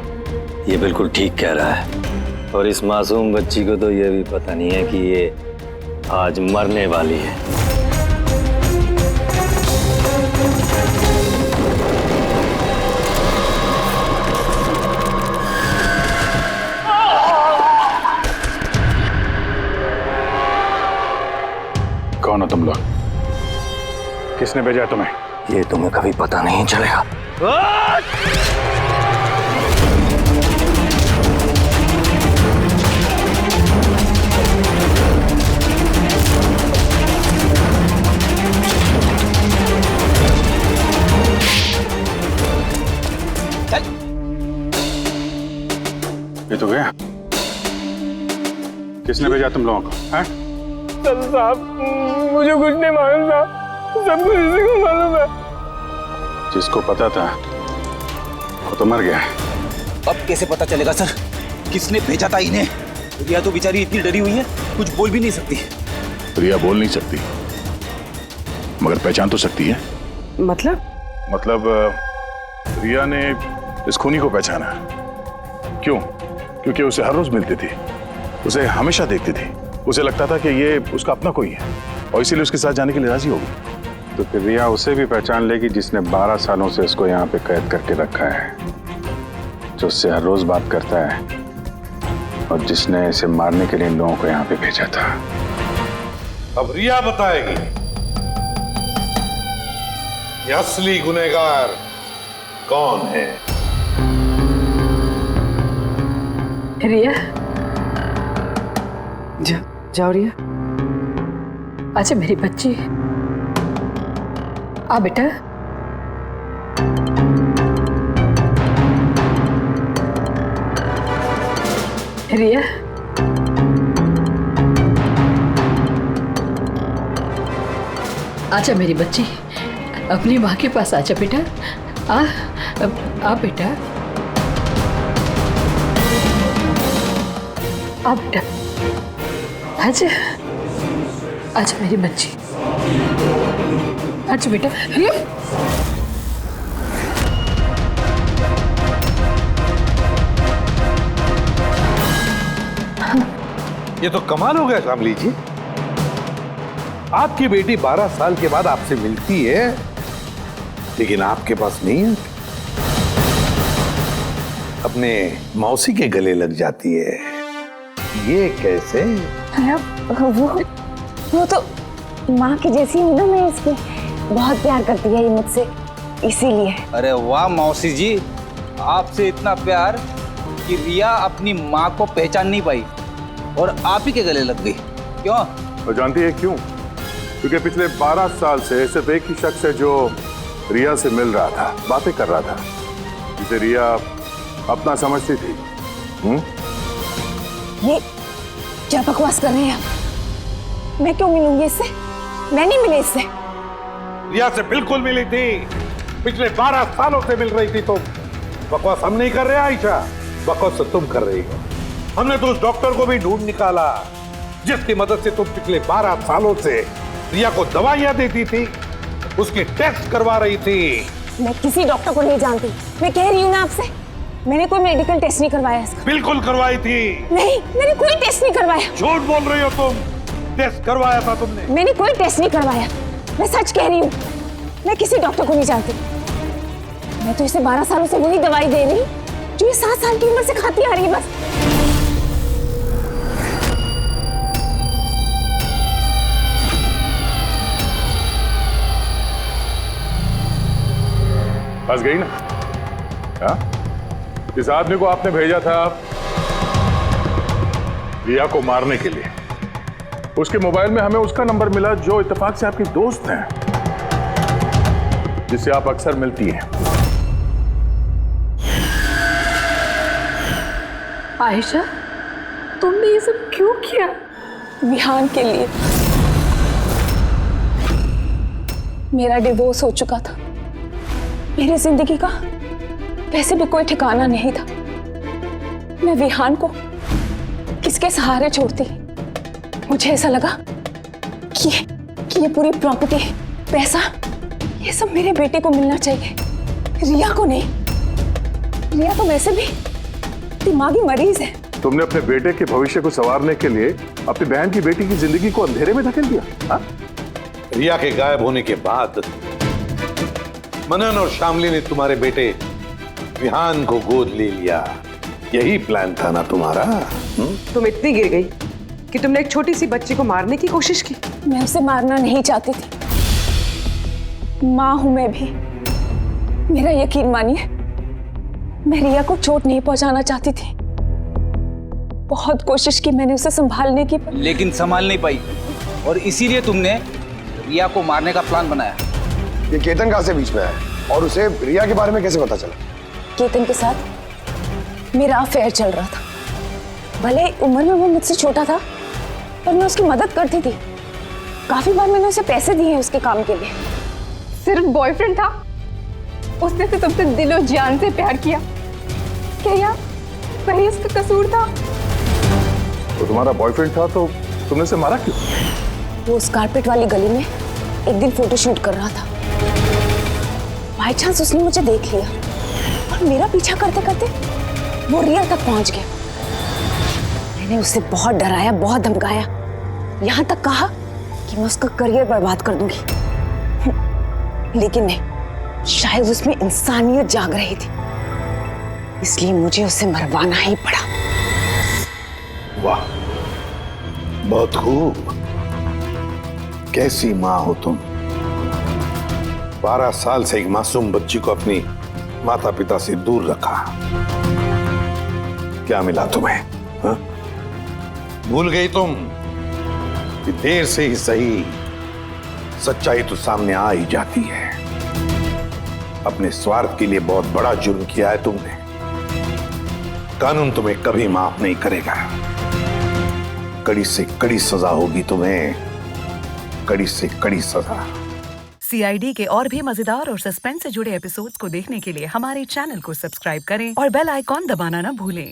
ये बिल्कुल ठीक कह रहा है, और इस मासूम बच्ची को तो ये भी पता नहीं है कि ये आज मरने वाली है। कौन हो तुम लोग? किसने भेजा तुम्हें? ये तुम्हें कभी पता नहीं चलेगा। ये तो गया। किसने भेजा तुम लोगों को? हैं? साहब, मुझे कुछ नहीं मालूम साहब, सब कुछ इसी को मालूम है। जिसको पता था वो तो मर गया। अब कैसे पता चलेगा सर किसने भेजा था इन्हें? रिया तो बेचारी इतनी डरी हुई है, कुछ बोल भी नहीं सकती। रिया बोल नहीं सकती, मगर पहचान तो सकती है। मतलब रिया ने इस खूनी को पहचाना। क्यों? क्योंकि उसे हर रोज मिलती थी उसे हमेशा देखती थी। उसे लगता था कि ये उसका अपना कोई है और इसीलिए उसके साथ जाने के लिए राजी हो गई। तो फिर रिया उसे भी पहचान लेगी जिसने 12 सालों से इसको यहाँ पे कैद करके रखा है, जो उससे हर रोज बात करता है और जिसने इसे मारने के लिए इन लोगों को यहाँ पे भेजा था। अब रिया बताएगी ये असली गुनहगार कौन है। रिया, जाओ रिया। अच्छा मेरी बच्ची, आ बेटा। रिया, आजा मेरी बच्ची, अपनी माँ के पास आजा बेटा। आ बेटा, आ बेटा, आजा आजा मेरी बच्ची, आजा बेटा। रिया, ये तो कमाल हो गया शामली जी। आपकी बेटी 12 साल के बाद आपसे मिलती है, लेकिन आपके पास नहीं है। अपने मौसी के गले लग जाती है, ये कैसे? वो तो माँ की जैसी हूँ ना मैं इसकी, बहुत प्यार करती है ये मुझसे, इसीलिए। अरे वाह मौसी जी, आपसे इतना प्यार कि रिया अपनी माँ को पहचान नहीं पाई और आप ही के गले लग गई। क्यों? और जानती है क्यों? क्योंकि पिछले 12 साल से सिर्फ एक ही शख्स है जो रिया से मिल रहा था, बातें कर रहा था, जिसे रिया अपना समझती थी। ये क्या बकवास कर रहे हैं आप? मैं क्यों मिलूंगी इससे? मैं नहीं मिली इससे। रिया से बिल्कुल मिली थी, पिछले 12 सालों से मिल रही थी। तो बकवास हम नहीं कर रहे आयशा, बकवास तो तुम कर रही हो। हमने तो उस डॉक्टर को भी ढूंढ निकाला जिसकी मदद से तुम पिछले 12 सालों से रिया को दवाइयां देती थी, उसके टेस्ट करवा रही थी। मैं किसी डॉक्टर को नहीं जानती, मैं कह रही हूँ ना आपसे, मैंने कोई मेडिकल टेस्ट नहीं करवाया इसका। बिल्कुल करवाई थी। नहीं, मैंने कोई टेस्ट नहीं करवाया। झूठ बोल रही हो तुम, टेस्ट करवाया था तुमने। मैंने कोई टेस्ट नहीं करवाया, मैं सच कह रही हूँ। मैं किसी डॉक्टर को नहीं जानती, मैं तो इसे 12 सालों से वही दवाई दे रही हूँ जो ये 7 साल की उम्र से खाती आ रही है बस। फंस गई ना? हाँ? इस आदमी को आपने भेजा था रिया को मारने के लिए। उसके मोबाइल में हमें उसका नंबर मिला जो इत्तेफाक से आपकी दोस्त है, जिससे आप अक्सर मिलती हैं। आयशा, तुमने ये सब क्यों किया? विहान के लिए। मेरा डिवोर्स हो चुका था, मेरी जिंदगी का वैसे भी कोई ठिकाना नहीं था। मैं विहान को किसके सहारे छोड़ती? मुझे ऐसा लगा कि ये पूरी प्रॉपर्टी, पैसा, ये सब मेरे बेटे को मिलना चाहिए, रिया को नहीं। रिया तो वैसे भी दिमागी मरीज है। तुमने अपने बेटे के भविष्य को संवारने के लिए अपनी बहन की बेटी की जिंदगी को अंधेरे में धकेल दिया। हाँ? रिया के गायब होने के बाद मनन और शामली ने तुम्हारे बेटे विहान को गोद ले लिया। यही प्लान था ना तुम्हारा? तुम इतनी गिर गई कि तुमने एक छोटी सी बच्ची को मारने की कोशिश की। मैं उसे मारना नहीं चाहती थी, माँ हूं मैं भी, मेरा यकीन मानिए। मैं रिया को चोट नहीं पहुंचाना चाहती थी, बहुत कोशिश की मैंने उसे संभालने की, लेकिन संभाल नहीं पाई और इसीलिए तुमने रिया को मारने का प्लान बनाया। ये केतन कहाँ से बीच में आया और उसे रिया के बारे में कैसे पता चला? केतन के साथ मेरा अफेयर चल रहा था। भले उम्र में वो मुझसे छोटा था, पर मैं उसकी मदद करती थी। काफी बार मैंने उसे पैसे दिए उसके काम के लिए। सिर्फ बॉयफ्रेंड था, उसने तो तुमसे दिलो जान से प्यार किया। क्या वही उसका कसूर था? तो तुम्हारा बॉयफ्रेंड था तो तुमने उसे मारा क्यों? वो उस कारपेट वाली गली में एक दिन फोटोशूट कर रहा था। बाय चांस उसने मुझे देख लिया और मेरा पीछा करते करते वो रिया तक पहुंच गया। मैंने उसे बहुत डराया, बहुत धमकाया, यहाँ तक कहा कि मैं उसका करियर बर्बाद कर दूंगी। लेकिन नहीं, शायद उसमें इंसानियत जाग रही थी, इसलिए मुझे उसे मरवाना ही पड़ा। वाह, बहुत खूब। कैसी माँ हो तुम। 12 साल से एक मासूम बच्ची को अपनी माता पिता से दूर रखा। क्या मिला तुम्हें? हा? भूल गई तुम कि देर से ही सही सच्चाई तो सामने आ ही जाती है। अपने स्वार्थ के लिए बहुत बड़ा जुर्म किया है तुमने। कानून तुम्हें कभी माफ नहीं करेगा। कड़ी से कड़ी सजा होगी तुम्हें, कड़ी से कड़ी सजा। CID के और भी मजेदार और सस्पेंस से जुड़े एपिसोड्स को देखने के लिए हमारे चैनल को सब्सक्राइब करें और बेल आइकॉन दबाना ना भूलें।